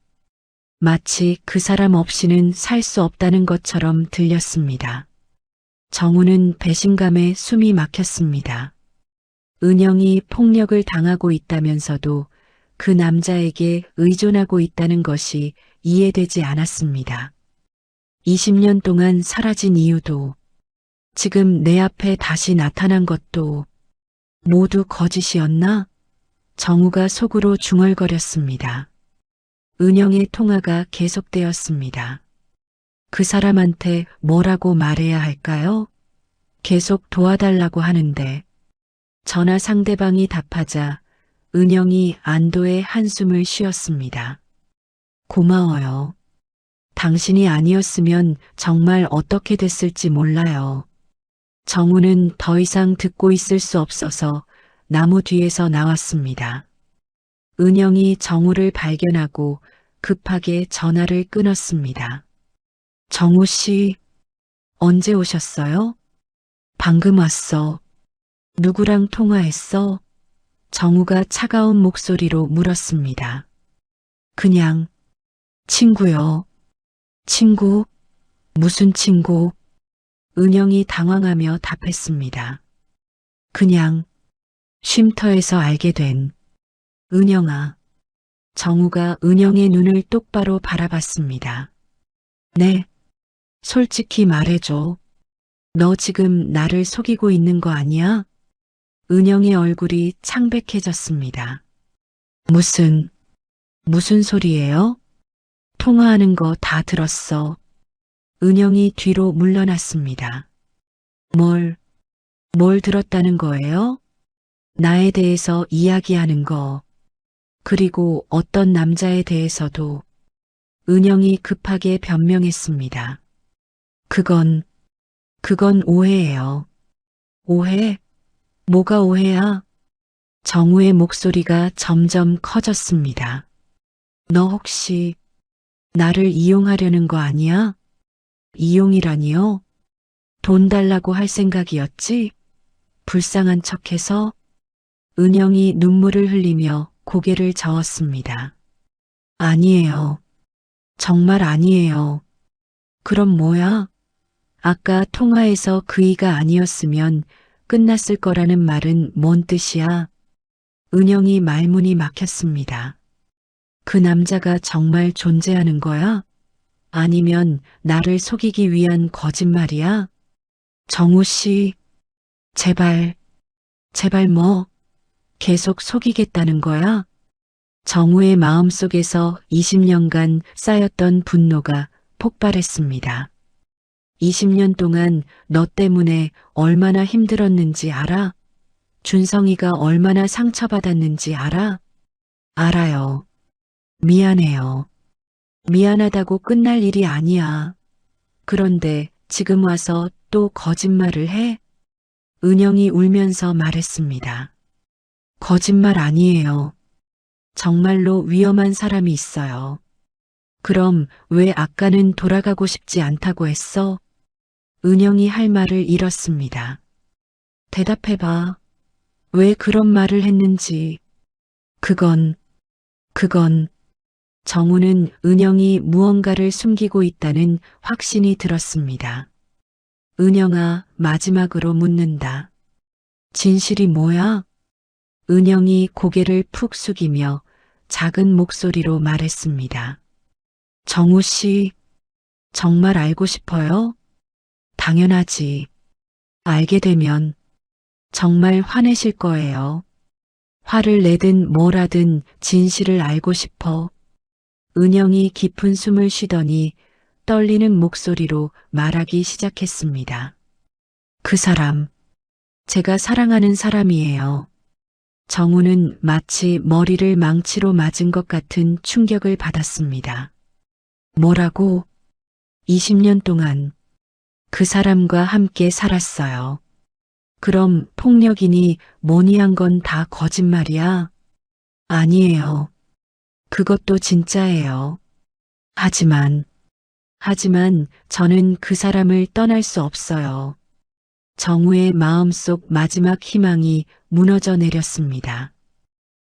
마치 그 사람 없이는 살 수 없다는 것처럼 들렸습니다. 정우는 배신감에 숨이 막혔습니다. 은영이 폭력을 당하고 있다면서도 그 남자에게 의존하고 있다는 것이 이해되지 않았습니다. 20년 동안 사라진 이유도, 지금 내 앞에 다시 나타난 것도 모두 거짓이었나? 정우가 속으로 중얼거렸습니다. 은영의 통화가 계속되었습니다. 그 사람한테 뭐라고 말해야 할까요? 계속 도와달라고 하는데. 전화 상대방이 답하자 은영이 안도의 한숨을 쉬었습니다. 고마워요. 당신이 아니었으면 정말 어떻게 됐을지 몰라요. 정우는 더 이상 듣고 있을 수 없어서 나무 뒤에서 나왔습니다. 은영이 정우를 발견하고 급하게 전화를 끊었습니다. 정우 씨, 언제 오셨어요? 방금 왔어. 누구랑 통화했어? 정우가 차가운 목소리로 물었습니다. 그냥 친구요. 친구? 무슨 친구? 은영이 당황하며 답했습니다. 그냥 쉼터에서 알게 된. 은영아. 정우가 은영의 눈을 똑바로 바라봤습니다. 네. 솔직히 말해줘. 너 지금 나를 속이고 있는 거 아니야? 은영의 얼굴이 창백해졌습니다. 무슨 소리예요? 통화하는 거 다 들었어. 은영이 뒤로 물러났습니다. 뭘 들었다는 거예요? 나에 대해서 이야기하는 거, 그리고 어떤 남자에 대해서도. 은영이 급하게 변명했습니다. 그건 오해예요. 오해? 뭐가 오해야? 정우의 목소리가 점점 커졌습니다. 너 혹시 나를 이용하려는 거 아니야? 이용이라니요? 돈 달라고 할 생각이었지? 불쌍한 척해서. 은영이 눈물을 흘리며 고개를 저었습니다. 아니에요. 정말 아니에요. 그럼 뭐야? 아까 통화에서 그이가 아니었으면 끝났을 거라는 말은 뭔 뜻이야? 은영이 말문이 막혔습니다. 그 남자가 정말 존재하는 거야? 아니면 나를 속이기 위한 거짓말이야? 정우 씨, 제발 뭐, 계속 속이겠다는 거야? 정우의 마음속에서 20년간 쌓였던 분노가 폭발했습니다. 20년 동안 너 때문에 얼마나 힘들었는지 알아? 준성이가 얼마나 상처받았는지 알아? 알아요. 미안해요. 미안하다고 끝날 일이 아니야. 그런데 지금 와서 또 거짓말을 해? 은영이 울면서 말했습니다. 거짓말 아니에요. 정말로 위험한 사람이 있어요. 그럼 왜 아까는 돌아가고 싶지 않다고 했어? 은영이 할 말을 잃었습니다. 대답해봐. 왜 그런 말을 했는지. 그건 정우는 은영이 무언가를 숨기고 있다는 확신이 들었습니다. 은영아, 마지막으로 묻는다. 진실이 뭐야? 은영이 고개를 푹 숙이며 작은 목소리로 말했습니다. 정우 씨, 정말 알고 싶어요? 당연하지. 알게 되면 정말 화내실 거예요. 화를 내든 뭘 하든 진실을 알고 싶어. 은영이 깊은 숨을 쉬더니 떨리는 목소리로 말하기 시작했습니다. 그 사람, 제가 사랑하는 사람이에요. 정우는 마치 머리를 망치로 맞은 것 같은 충격을 받았습니다. 뭐라고? 20년 동안 그 사람과 함께 살았어요. 그럼 폭력이니 뭐니 한 건 다 거짓말이야? 아니에요. 그것도 진짜예요. 하지만 저는 그 사람을 떠날 수 없어요. 정우의 마음속 마지막 희망이 무너져 내렸습니다.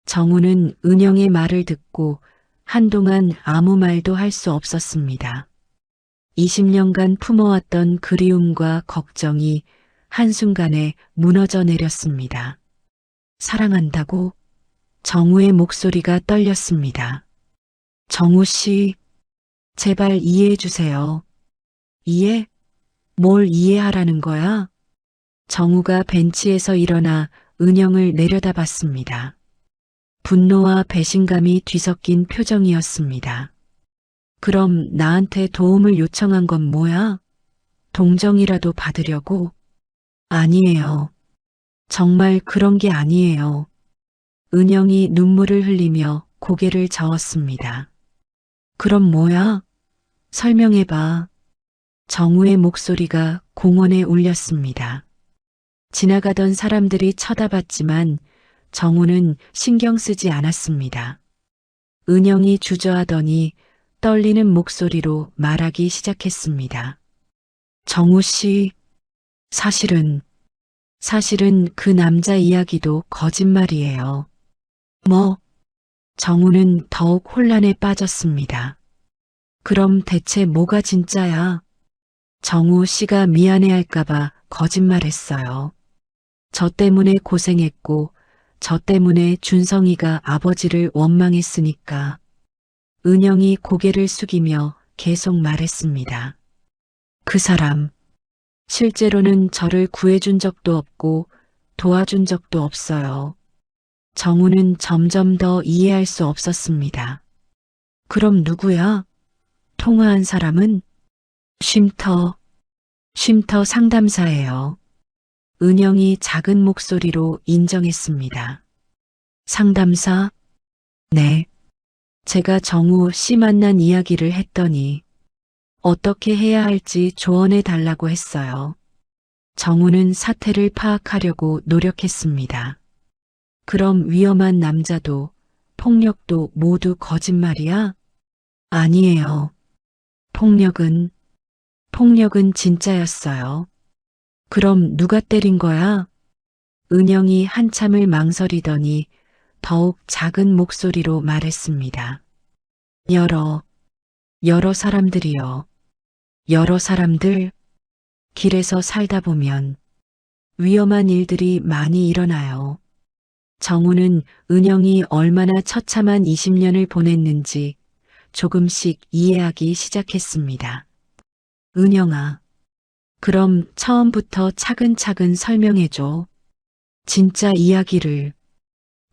정우는 은영의 말을 듣고 한동안 아무 말도 할 수 없었습니다. 20년간 품어왔던 그리움과 걱정이 한순간에 무너져 내렸습니다. 사랑한다고? 정우의 목소리가 떨렸습니다. 정우 씨, 제발 이해해 주세요. 이해? 뭘 이해하라는 거야? 정우가 벤치에서 일어나 은영을 내려다봤습니다. 분노와 배신감이 뒤섞인 표정이었습니다. 그럼 나한테 도움을 요청한 건 뭐야? 동정이라도 받으려고? 아니에요. 정말 그런 게 아니에요. 은영이 눈물을 흘리며 고개를 저었습니다. 그럼 뭐야? 설명해봐. 정우의 목소리가 공원에 울렸습니다. 지나가던 사람들이 쳐다봤지만 정우는 신경 쓰지 않았습니다. 은영이 주저하더니 떨리는 목소리로 말하기 시작했습니다. 정우 씨, 사실은 그 남자 이야기도 거짓말이에요. 뭐? 정우는 더욱 혼란에 빠졌습니다. 그럼 대체 뭐가 진짜야? 정우 씨가 미안해할까봐 거짓말했어요. 저 때문에 고생했고 저 때문에 준성이가 아버지를 원망했으니까. 은영이 고개를 숙이며 계속 말했습니다. 그 사람, 실제로는 저를 구해준 적도 없고 도와준 적도 없어요. 정우는 점점 더 이해할 수 없었습니다. 그럼 누구야? 통화한 사람은? 쉼터 상담사예요. 은영이 작은 목소리로 인정했습니다. 상담사? 네. 제가 정우 씨 만난 이야기를 했더니 어떻게 해야 할지 조언해 달라고 했어요. 정우는 사태를 파악하려고 노력했습니다. 그럼 위험한 남자도 폭력도 모두 거짓말이야? 아니에요. 폭력은 진짜였어요. 그럼 누가 때린 거야? 은영이 한참을 망설이더니 더욱 작은 목소리로 말했습니다. 여러 사람들이요. 여러 사람들. 길에서 살다 보면 위험한 일들이 많이 일어나요. 정우는 은영이 얼마나 처참한 20년을 보냈는지 조금씩 이해하기 시작했습니다. 은영아, 그럼 처음부터 차근차근 설명해줘. 진짜 이야기를.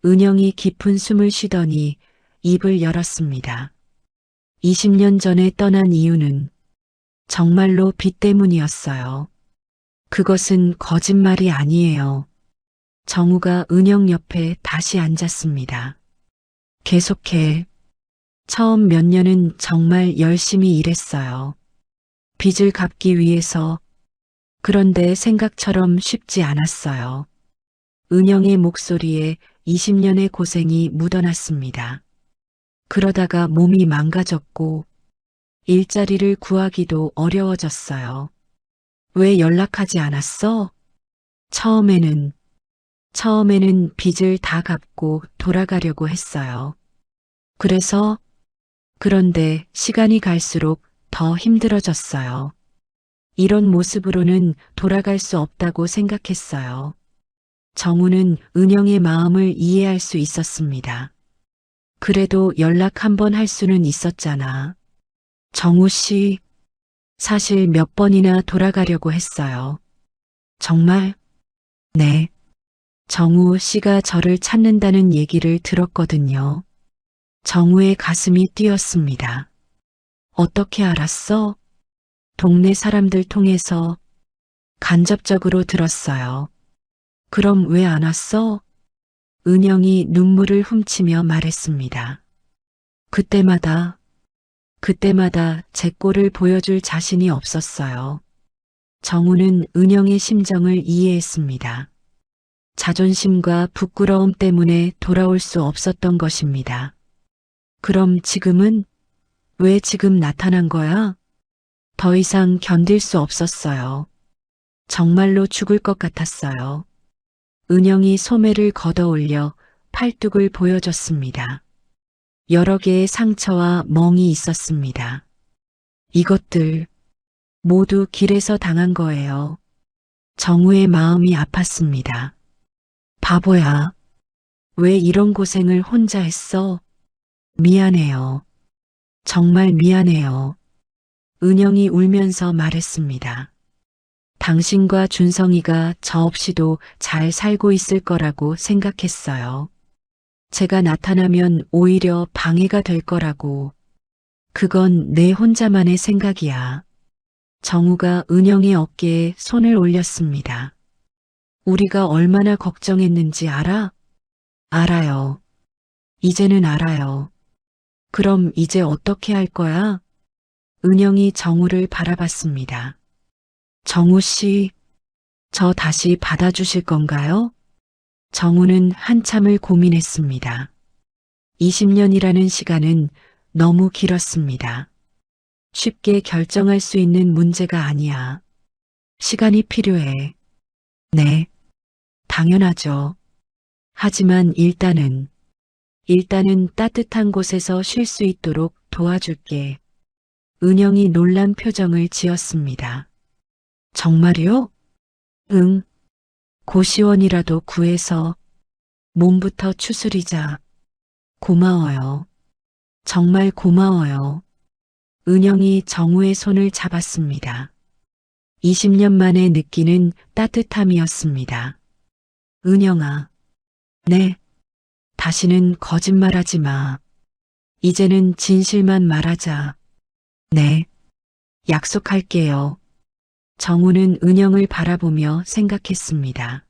은영이 깊은 숨을 쉬더니 입을 열었습니다. 20년 전에 떠난 이유는 정말로 빚 때문이었어요. 그것은 거짓말이 아니에요. 정우가 은영 옆에 다시 앉았습니다. 계속해. 처음 몇 년은 정말 열심히 일했어요. 빚을 갚기 위해서. 그런데 생각처럼 쉽지 않았어요. 은영의 목소리에 20년의 고생이 묻어났습니다. 그러다가 몸이 망가졌고 일자리를 구하기도 어려워졌어요. 왜 연락하지 않았어? 처음에는 빚을 다 갚고 돌아가려고 했어요. 그런데 시간이 갈수록 더 힘들어졌어요. 이런 모습으로는 돌아갈 수 없다고 생각했어요. 정우는 은영의 마음을 이해할 수 있었습니다. 그래도 연락 한번 할 수는 있었잖아. 정우 씨, 사실 몇 번이나 돌아가려고 했어요. 정말? 네. 정우 씨가 저를 찾는다는 얘기를 들었거든요. 정우의 가슴이 뛰었습니다. 어떻게 알았어? 동네 사람들 통해서 간접적으로 들었어요. 그럼 왜 안 왔어? 은영이 눈물을 훔치며 말했습니다. 그때마다 제 꼴을 보여줄 자신이 없었어요. 정우는 은영의 심정을 이해했습니다. 자존심과 부끄러움 때문에 돌아올 수 없었던 것입니다. 그럼 지금은? 왜 지금 나타난 거야? 더 이상 견딜 수 없었어요. 정말로 죽을 것 같았어요. 은영이 소매를 걷어올려 팔뚝을 보여줬습니다. 여러 개의 상처와 멍이 있었습니다. 이것들 모두 길에서 당한 거예요. 정우의 마음이 아팠습니다. 바보야. 왜 이런 고생을 혼자 했어? 미안해요. 정말 미안해요. 은영이 울면서 말했습니다. 당신과 준성이가 저 없이도 잘 살고 있을 거라고 생각했어요. 제가 나타나면 오히려 방해가 될 거라고. 그건 내 혼자만의 생각이야. 정우가 은영의 어깨에 손을 올렸습니다. 우리가 얼마나 걱정했는지 알아? 알아요. 이제는 알아요. 그럼 이제 어떻게 할 거야? 은영이 정우를 바라봤습니다. 정우 씨, 저 다시 받아주실 건가요? 정우는 한참을 고민했습니다. 20년이라는 시간은 너무 길었습니다. 쉽게 결정할 수 있는 문제가 아니야. 시간이 필요해. 네, 당연하죠. 하지만 일단은 따뜻한 곳에서 쉴 수 있도록 도와줄게. 은영이 놀란 표정을 지었습니다. 정말요? 응. 고시원이라도 구해서 몸부터 추스리자. 고마워요. 정말 고마워요. 은영이 정우의 손을 잡았습니다. 20년 만에 느끼는 따뜻함이었습니다. 은영아. 네. 다시는 거짓말하지 마. 이제는 진실만 말하자. 네. 약속할게요. 정우는 은영을 바라보며 생각했습니다.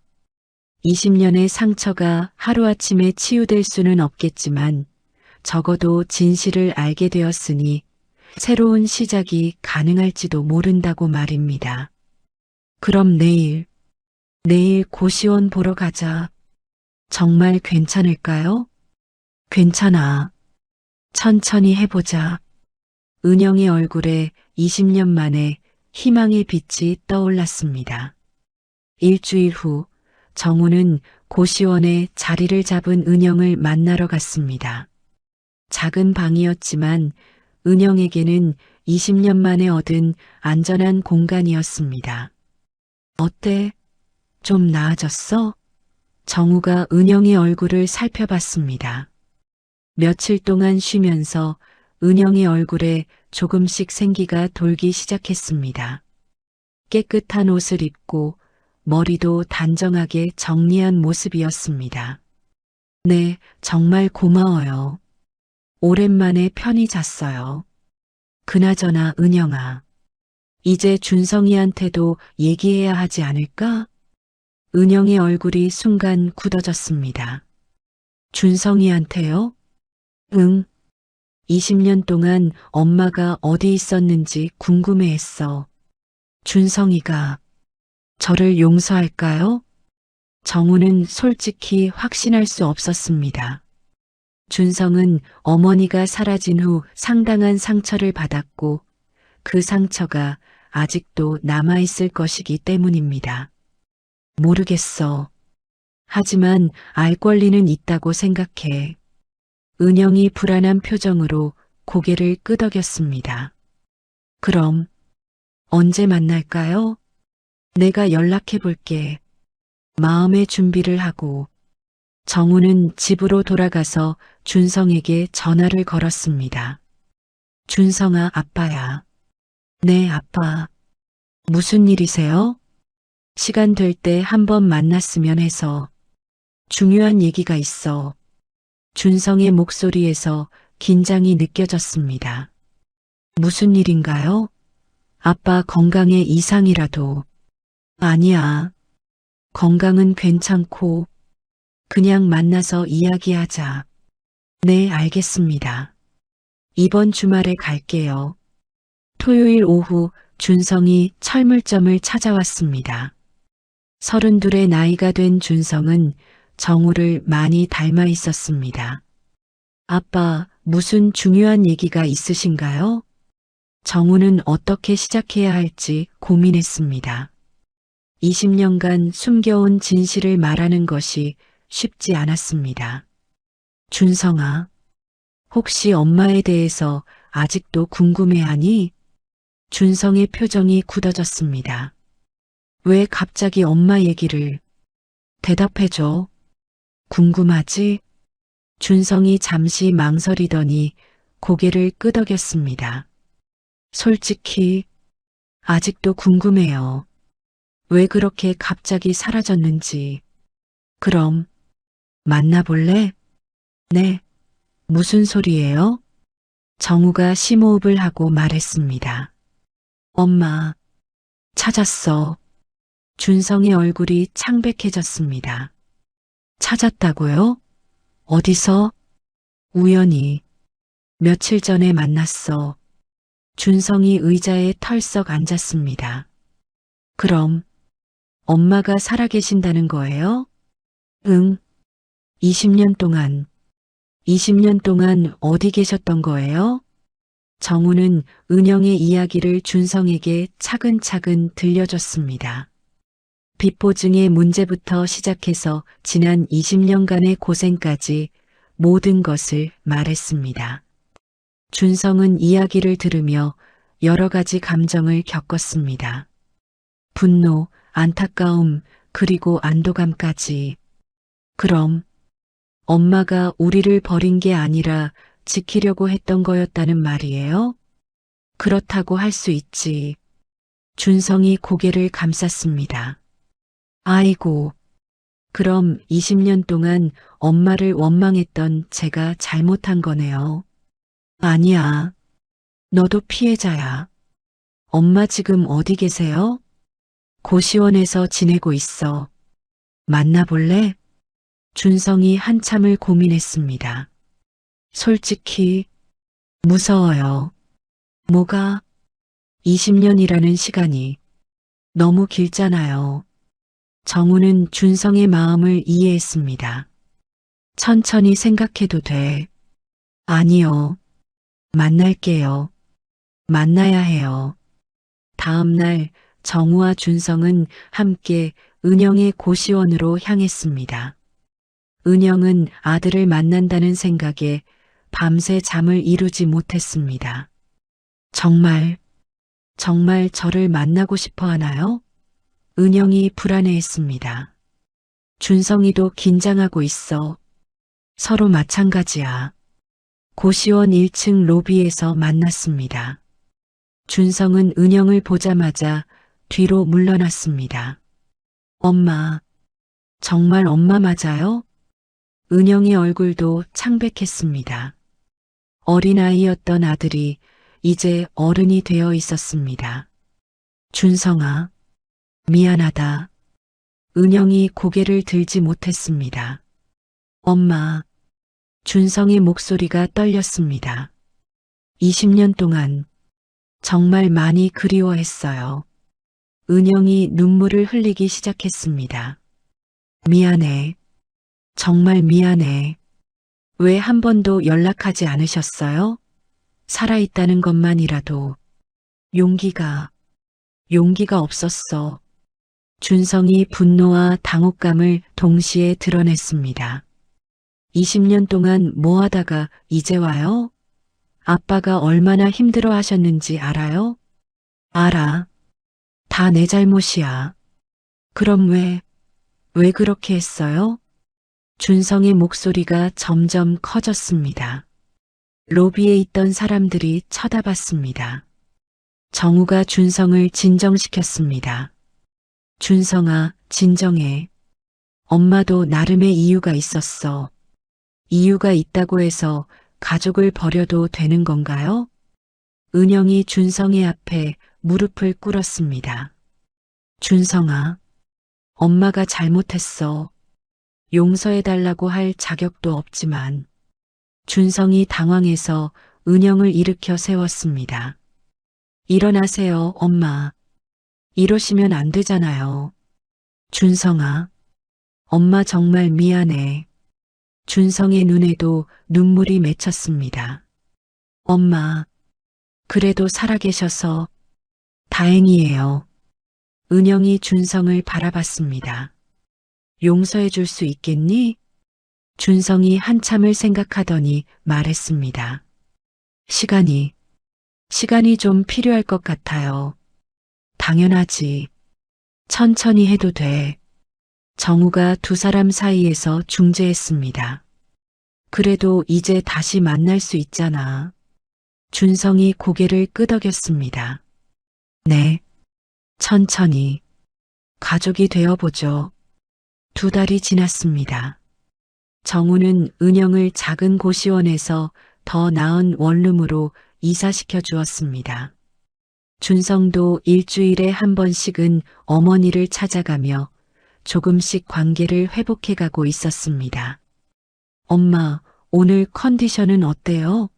20년의 상처가 하루아침에 치유될 수는 없겠지만 적어도 진실을 알게 되었으니 새로운 시작이 가능할지도 모른다고 말입니다. 그럼 내일 고시원 보러 가자. 정말 괜찮을까요? 괜찮아. 천천히 해보자. 은영의 얼굴에 20년 만에 희망의 빛이 떠올랐습니다. 일주일 후 정우는 고시원에 자리를 잡은 은영을 만나러 갔습니다. 작은 방이었지만 은영에게는 20년 만에 얻은 안전한 공간이었습니다. 어때? 좀 나아졌어? 정우가 은영의 얼굴을 살펴봤습니다. 며칠 동안 쉬면서 은영의 얼굴에 조금씩 생기가 돌기 시작했습니다. 깨끗한 옷을 입고 머리도 단정하게 정리한 모습이었습니다. 네, 정말 고마워요. 오랜만에 편히 잤어요. 그나저나 은영아, 이제 준성이한테도 얘기해야 하지 않을까? 은영의 얼굴이 순간 굳어졌습니다. 준성이한테요? 응. 20년 동안 엄마가 어디 있었는지 궁금해했어. 준성이가 저를 용서할까요? 정우는 솔직히 확신할 수 없었습니다. 준성은 어머니가 사라진 후 상당한 상처를 받았고 그 상처가 아직도 남아있을 것이기 때문입니다. 모르겠어. 하지만 알 권리는 있다고 생각해. 은영이 불안한 표정으로 고개를 끄덕였습니다. 그럼 언제 만날까요? 내가 연락해 볼게. 마음의 준비를 하고 정우는 집으로 돌아가서 준성에게 전화를 걸었습니다. 준성아, 아빠야. 네, 아빠. 무슨 일이세요? 시간 될 때 한번 만났으면 해서. 중요한 얘기가 있어. 준성의 목소리에서 긴장이 느껴졌습니다. 무슨 일인가요? 아빠 건강에 이상이라도. 아니야. 건강은 괜찮고 그냥 만나서 이야기하자. 네, 알겠습니다. 이번 주말에 갈게요. 토요일 오후 준성이 철물점을 찾아왔습니다. 32의 나이가 된 준성은 정우를 많이 닮아 있었습니다. 아빠, 무슨 중요한 얘기가 있으신가요? 정우는 어떻게 시작해야 할지 고민했습니다. 20년간 숨겨온 진실을 말하는 것이 쉽지 않았습니다. 준성아, 혹시 엄마에 대해서 아직도 궁금해하니? 준성의 표정이 굳어졌습니다. 왜 갑자기 엄마 얘기를? 대답해줘. 궁금하지? 준성이 잠시 망설이더니 고개를 끄덕였습니다. 솔직히 아직도 궁금해요. 왜 그렇게 갑자기 사라졌는지. 그럼 만나볼래? 네. 무슨 소리예요? 정우가 심호흡을 하고 말했습니다. 엄마, 찾았어. 준성의 얼굴이 창백해졌습니다. 찾았다고요? 어디서? 우연히. 며칠 전에 만났어. 준성이 의자에 털썩 앉았습니다. 그럼 엄마가 살아계신다는 거예요? 응. 20년 동안. 20년 동안 어디 계셨던 거예요? 정우는 은영의 이야기를 준성에게 차근차근 들려줬습니다. 빚보증의 문제부터 시작해서 지난 20년간의 고생까지 모든 것을 말했습니다. 준성은 이야기를 들으며 여러 가지 감정을 겪었습니다. 분노, 안타까움, 그리고 안도감까지. 그럼 엄마가 우리를 버린 게 아니라 지키려고 했던 거였다는 말이에요? 그렇다고 할 수 있지. 준성이 고개를 감쌌습니다. 아이고, 그럼 20년 동안 엄마를 원망했던 제가 잘못한 거네요. 아니야. 너도 피해자야. 엄마 지금 어디 계세요? 고시원에서 지내고 있어. 만나볼래? 준성이 한참을 고민했습니다. 솔직히 무서워요. 뭐가? 20년이라는 시간이 너무 길잖아요. 정우는 준성의 마음을 이해했습니다. 천천히 생각해도 돼. 아니요. 만날게요. 만나야 해요. 다음 날 정우와 준성은 함께 은영의 고시원으로 향했습니다. 은영은 아들을 만난다는 생각에 밤새 잠을 이루지 못했습니다. 정말 저를 만나고 싶어 하나요? 은영이 불안해했습니다. 준성이도 긴장하고 있어. 서로 마찬가지야. 고시원 1층 로비에서 만났습니다. 준성은 은영을 보자마자 뒤로 물러났습니다. 엄마, 정말 엄마 맞아요? 은영의 얼굴도 창백했습니다. 어린아이였던 아들이 이제 어른이 되어 있었습니다. 준성아, 미안하다. 은영이 고개를 들지 못했습니다. 엄마, 준성의 목소리가 떨렸습니다. 20년 동안 정말 많이 그리워했어요. 은영이 눈물을 흘리기 시작했습니다. 미안해. 정말 미안해. 왜 한 번도 연락하지 않으셨어요? 살아있다는 것만이라도 용기가 없었어. 준성이 분노와 당혹감을 동시에 드러냈습니다. 20년 동안 뭐 하다가 이제 와요? 아빠가 얼마나 힘들어 하셨는지 알아요? 알아. 다 내 잘못이야. 그럼 왜 그렇게 했어요? 준성의 목소리가 점점 커졌습니다. 로비에 있던 사람들이 쳐다봤습니다. 정우가 준성을 진정시켰습니다. 준성아, 진정해. 엄마도 나름의 이유가 있었어. 이유가 있다고 해서 가족을 버려도 되는 건가요? 은영이 준성의 앞에 무릎을 꿇었습니다. 준성아, 엄마가 잘못했어. 용서해달라고 할 자격도 없지만 준성이 당황해서 은영을 일으켜 세웠습니다. 일어나세요, 엄마. 이러시면 안 되잖아요. 준성아, 엄마 정말 미안해. 준성의 눈에도 눈물이 맺혔습니다. 엄마, 그래도 살아계셔서 다행이에요. 은영이 준성을 바라봤습니다. 용서해 줄 수 있겠니? 준성이 한참을 생각하더니 말했습니다. 시간이 좀 필요할 것 같아요. 당연하지. 천천히 해도 돼. 정우가 두 사람 사이에서 중재했습니다. 그래도 이제 다시 만날 수 있잖아. 준성이 고개를 끄덕였습니다. 네. 천천히. 가족이 되어보죠. 2달이 지났습니다. 정우는 은영을 작은 고시원에서 더 나은 원룸으로 이사시켜 주었습니다. 준성도 일주일에 한 번씩은 어머니를 찾아가며 조금씩 관계를 회복해 가고 있었습니다. 엄마, 오늘 컨디션은 어때요?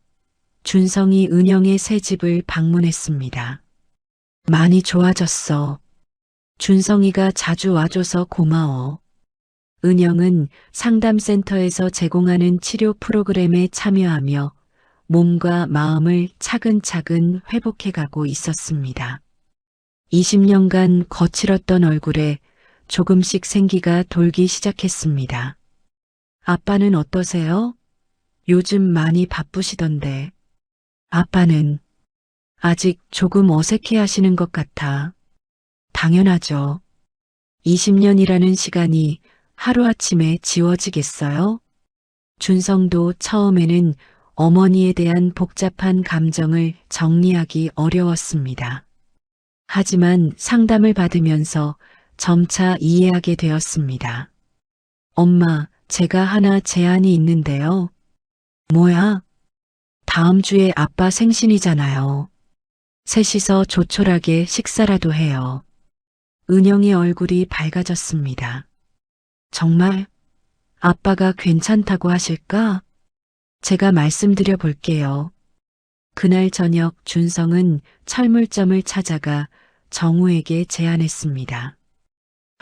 준성이 은영의 새 집을 방문했습니다. 많이 좋아졌어. 준성이가 자주 와줘서 고마워. 은영은 상담센터에서 제공하는 치료 프로그램에 참여하며 몸과 마음을 차근차근 회복해 가고 있었습니다. 20년간 거칠었던 얼굴에 조금씩 생기가 돌기 시작했습니다. 아빠는 어떠세요? 요즘 많이 바쁘시던데. 아빠는 아직 조금 어색해 하시는 것 같아. 당연하죠. 20년이라는 시간이 하루아침에 지워지겠어요? 준성도 처음에는 어머니에 대한 복잡한 감정을 정리하기 어려웠습니다. 하지만 상담을 받으면서 점차 이해하게 되었습니다. 엄마, 제가 하나 제안이 있는데요. 뭐야? 다음 주에 아빠 생신이잖아요. 셋이서 조촐하게 식사라도 해요. 은영의 얼굴이 밝아졌습니다. 정말 아빠가 괜찮다고 하실까? 제가 말씀드려 볼게요. 그날 저녁 준성은 철물점을 찾아가 정우에게 제안했습니다.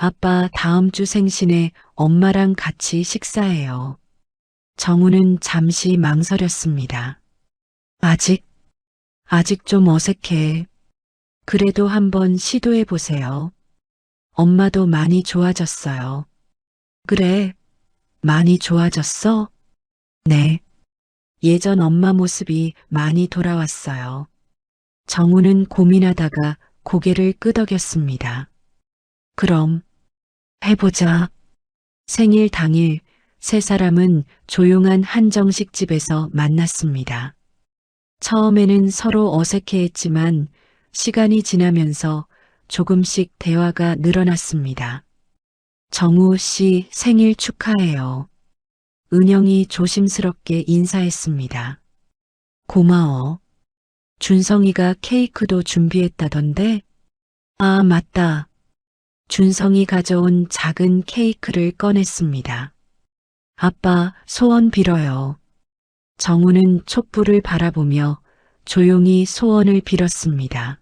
아빠 다음 주 생신에 엄마랑 같이 식사해요. 정우는 잠시 망설였습니다. 아직 좀 어색해. 그래도 한번 시도해 보세요. 엄마도 많이 좋아졌어요. 그래, 많이 좋아졌어? 네. 예전 엄마 모습이 많이 돌아왔어요. 정우는 고민하다가 고개를 끄덕였습니다. 그럼 해보자. 생일 당일 세 사람은 조용한 한정식 집에서 만났습니다. 처음에는 서로 어색해했지만 시간이 지나면서 조금씩 대화가 늘어났습니다. 정우 씨 생일 축하해요. 은영이 조심스럽게 인사했습니다. 고마워. 준성이가 케이크도 준비했다던데? 아, 맞다. 준성이 가져온 작은 케이크를 꺼냈습니다. 아빠, 소원 빌어요. 정우는 촛불을 바라보며 조용히 소원을 빌었습니다.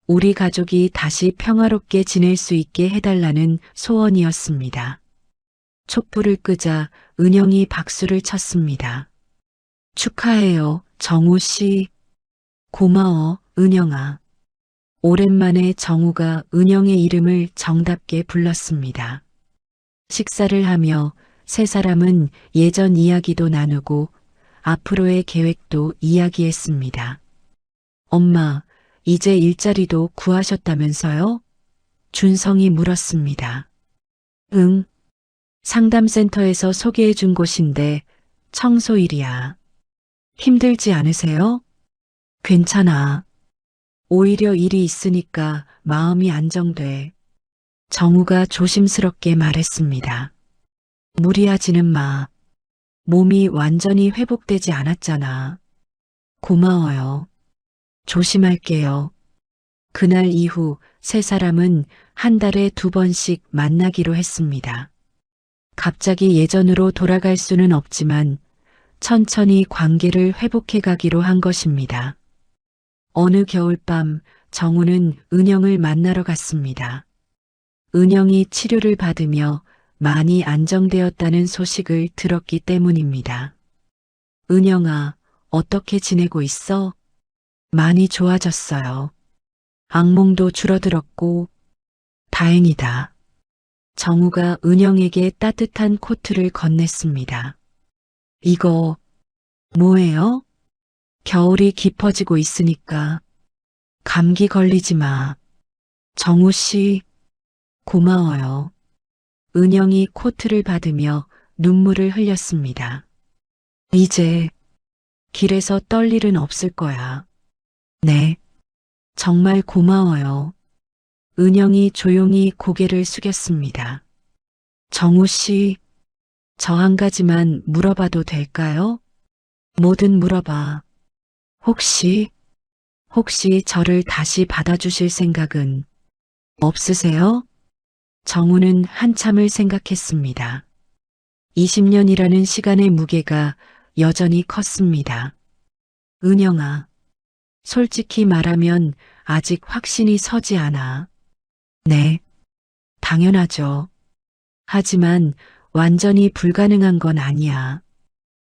우리 가족이 다시 평화롭게 지낼 수 있게 해달라는 소원이었습니다. 촛불을 끄자 은영이 박수를 쳤습니다. 축하해요, 정우 씨. 고마워, 은영아. 오랜만에 정우가 은영의 이름을 정답게 불렀습니다. 식사를 하며 세 사람은 예전 이야기도 나누고 앞으로의 계획도 이야기했습니다. 엄마, 이제 일자리도 구하셨다면서요? 준성이 물었습니다. 응. 상담센터에서 소개해 준 곳인데 청소일이야. 힘들지 않으세요? 괜찮아. 오히려 일이 있으니까 마음이 안정돼. 정우가 조심스럽게 말했습니다. 무리하지는 마. 몸이 완전히 회복되지 않았잖아. 고마워요. 조심할게요. 그날 이후 세 사람은 한 달에 2번씩 만나기로 했습니다. 갑자기 예전으로 돌아갈 수는 없지만 천천히 관계를 회복해 가기로 한 것입니다. 어느 겨울밤 정우는 은영을 만나러 갔습니다. 은영이 치료를 받으며 많이 안정되었다는 소식을 들었기 때문입니다. 은영아, 어떻게 지내고 있어? 많이 좋아졌어요. 악몽도 줄어들었고 다행이다. 정우가 은영에게 따뜻한 코트를 건넸습니다. 이거 뭐예요? 겨울이 깊어지고 있으니까 감기 걸리지 마. 정우 씨, 고마워요. 은영이 코트를 받으며 눈물을 흘렸습니다. 이제 길에서 떨 일은 없을 거야. 네, 정말 고마워요. 은영이 조용히 고개를 숙였습니다. 정우 씨, 저 한 가지만 물어봐도 될까요? 뭐든 물어봐. 혹시 저를 다시 받아주실 생각은 없으세요? 정우는 한참을 생각했습니다. 20년이라는 시간의 무게가 여전히 컸습니다. 은영아, 솔직히 말하면 아직 확신이 서지 않아. 네, 당연하죠. 하지만 완전히 불가능한 건 아니야.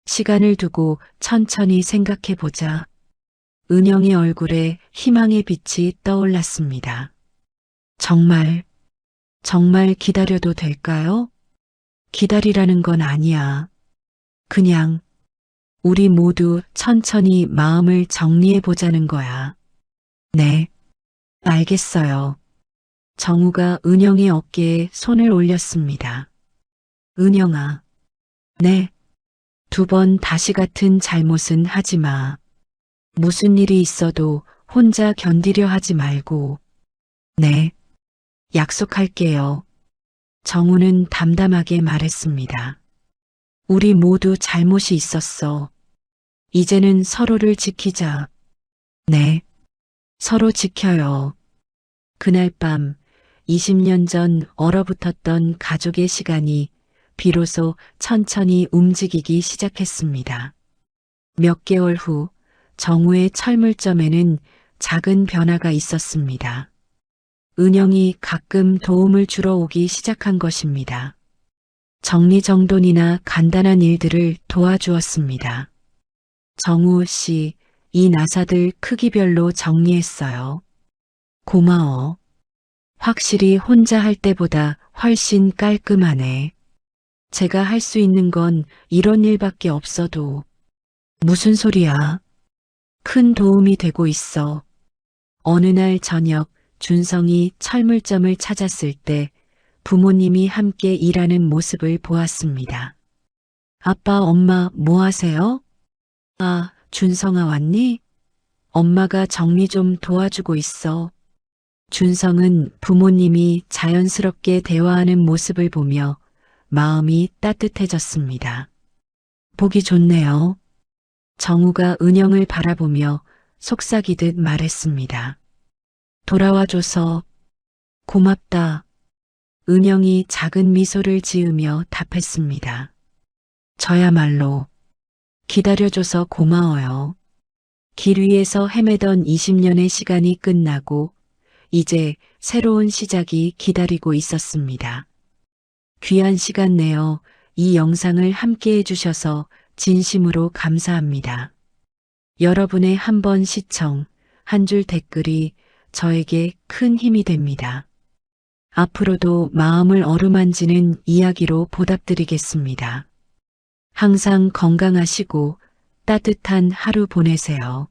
시간을 두고 천천히 생각해 보자. 은영의 얼굴에 희망의 빛이 떠올랐습니다. 정말 기다려도 될까요? 기다리라는 건 아니야. 그냥 우리 모두 천천히 마음을 정리해 보자는 거야. 네, 알겠어요. 정우가 은영의 어깨에 손을 올렸습니다. 은영아, 네, 2번 다시 같은 잘못은 하지 마. 무슨 일이 있어도 혼자 견디려 하지 말고. 네, 약속할게요. 정우는 담담하게 말했습니다. 우리 모두 잘못이 있었어. 이제는 서로를 지키자. 네. 서로 지켜요. 그날 밤 20년 전 얼어붙었던 가족의 시간이 비로소 천천히 움직이기 시작했습니다. 몇 개월 후 정우의 철물점에는 작은 변화가 있었습니다. 은영이 가끔 도움을 주러 오기 시작한 것입니다. 정리정돈이나 간단한 일들을 도와주었습니다. 정우 씨, 이 나사들 크기별로 정리했어요. 고마워. 확실히 혼자 할 때보다 훨씬 깔끔하네. 제가 할 수 있는 건 이런 일밖에 없어도. 무슨 소리야? 큰 도움이 되고 있어. 어느 날 저녁 준성이 철물점을 찾았을 때 부모님이 함께 일하는 모습을 보았습니다. 아빠, 엄마 뭐 하세요? 아, 준성아 왔니? 엄마가 정리 좀 도와주고 있어. 준성은 부모님이 자연스럽게 대화하는 모습을 보며 마음이 따뜻해졌습니다. 보기 좋네요. 정우가 은영을 바라보며 속삭이듯 말했습니다. 돌아와줘서 고맙다. 은영이 작은 미소를 지으며 답했습니다. 저야말로 기다려줘서 고마워요. 길 위에서 헤매던 20년의 시간이 끝나고 이제 새로운 시작이 기다리고 있었습니다. 귀한 시간 내어 이 영상을 함께 해주셔서 진심으로 감사합니다. 여러분의 한 번 시청, 한 줄 댓글이 저에게 큰 힘이 됩니다. 앞으로도 마음을 어루만지는 이야기로 보답드리겠습니다. 항상 건강하시고 따뜻한 하루 보내세요.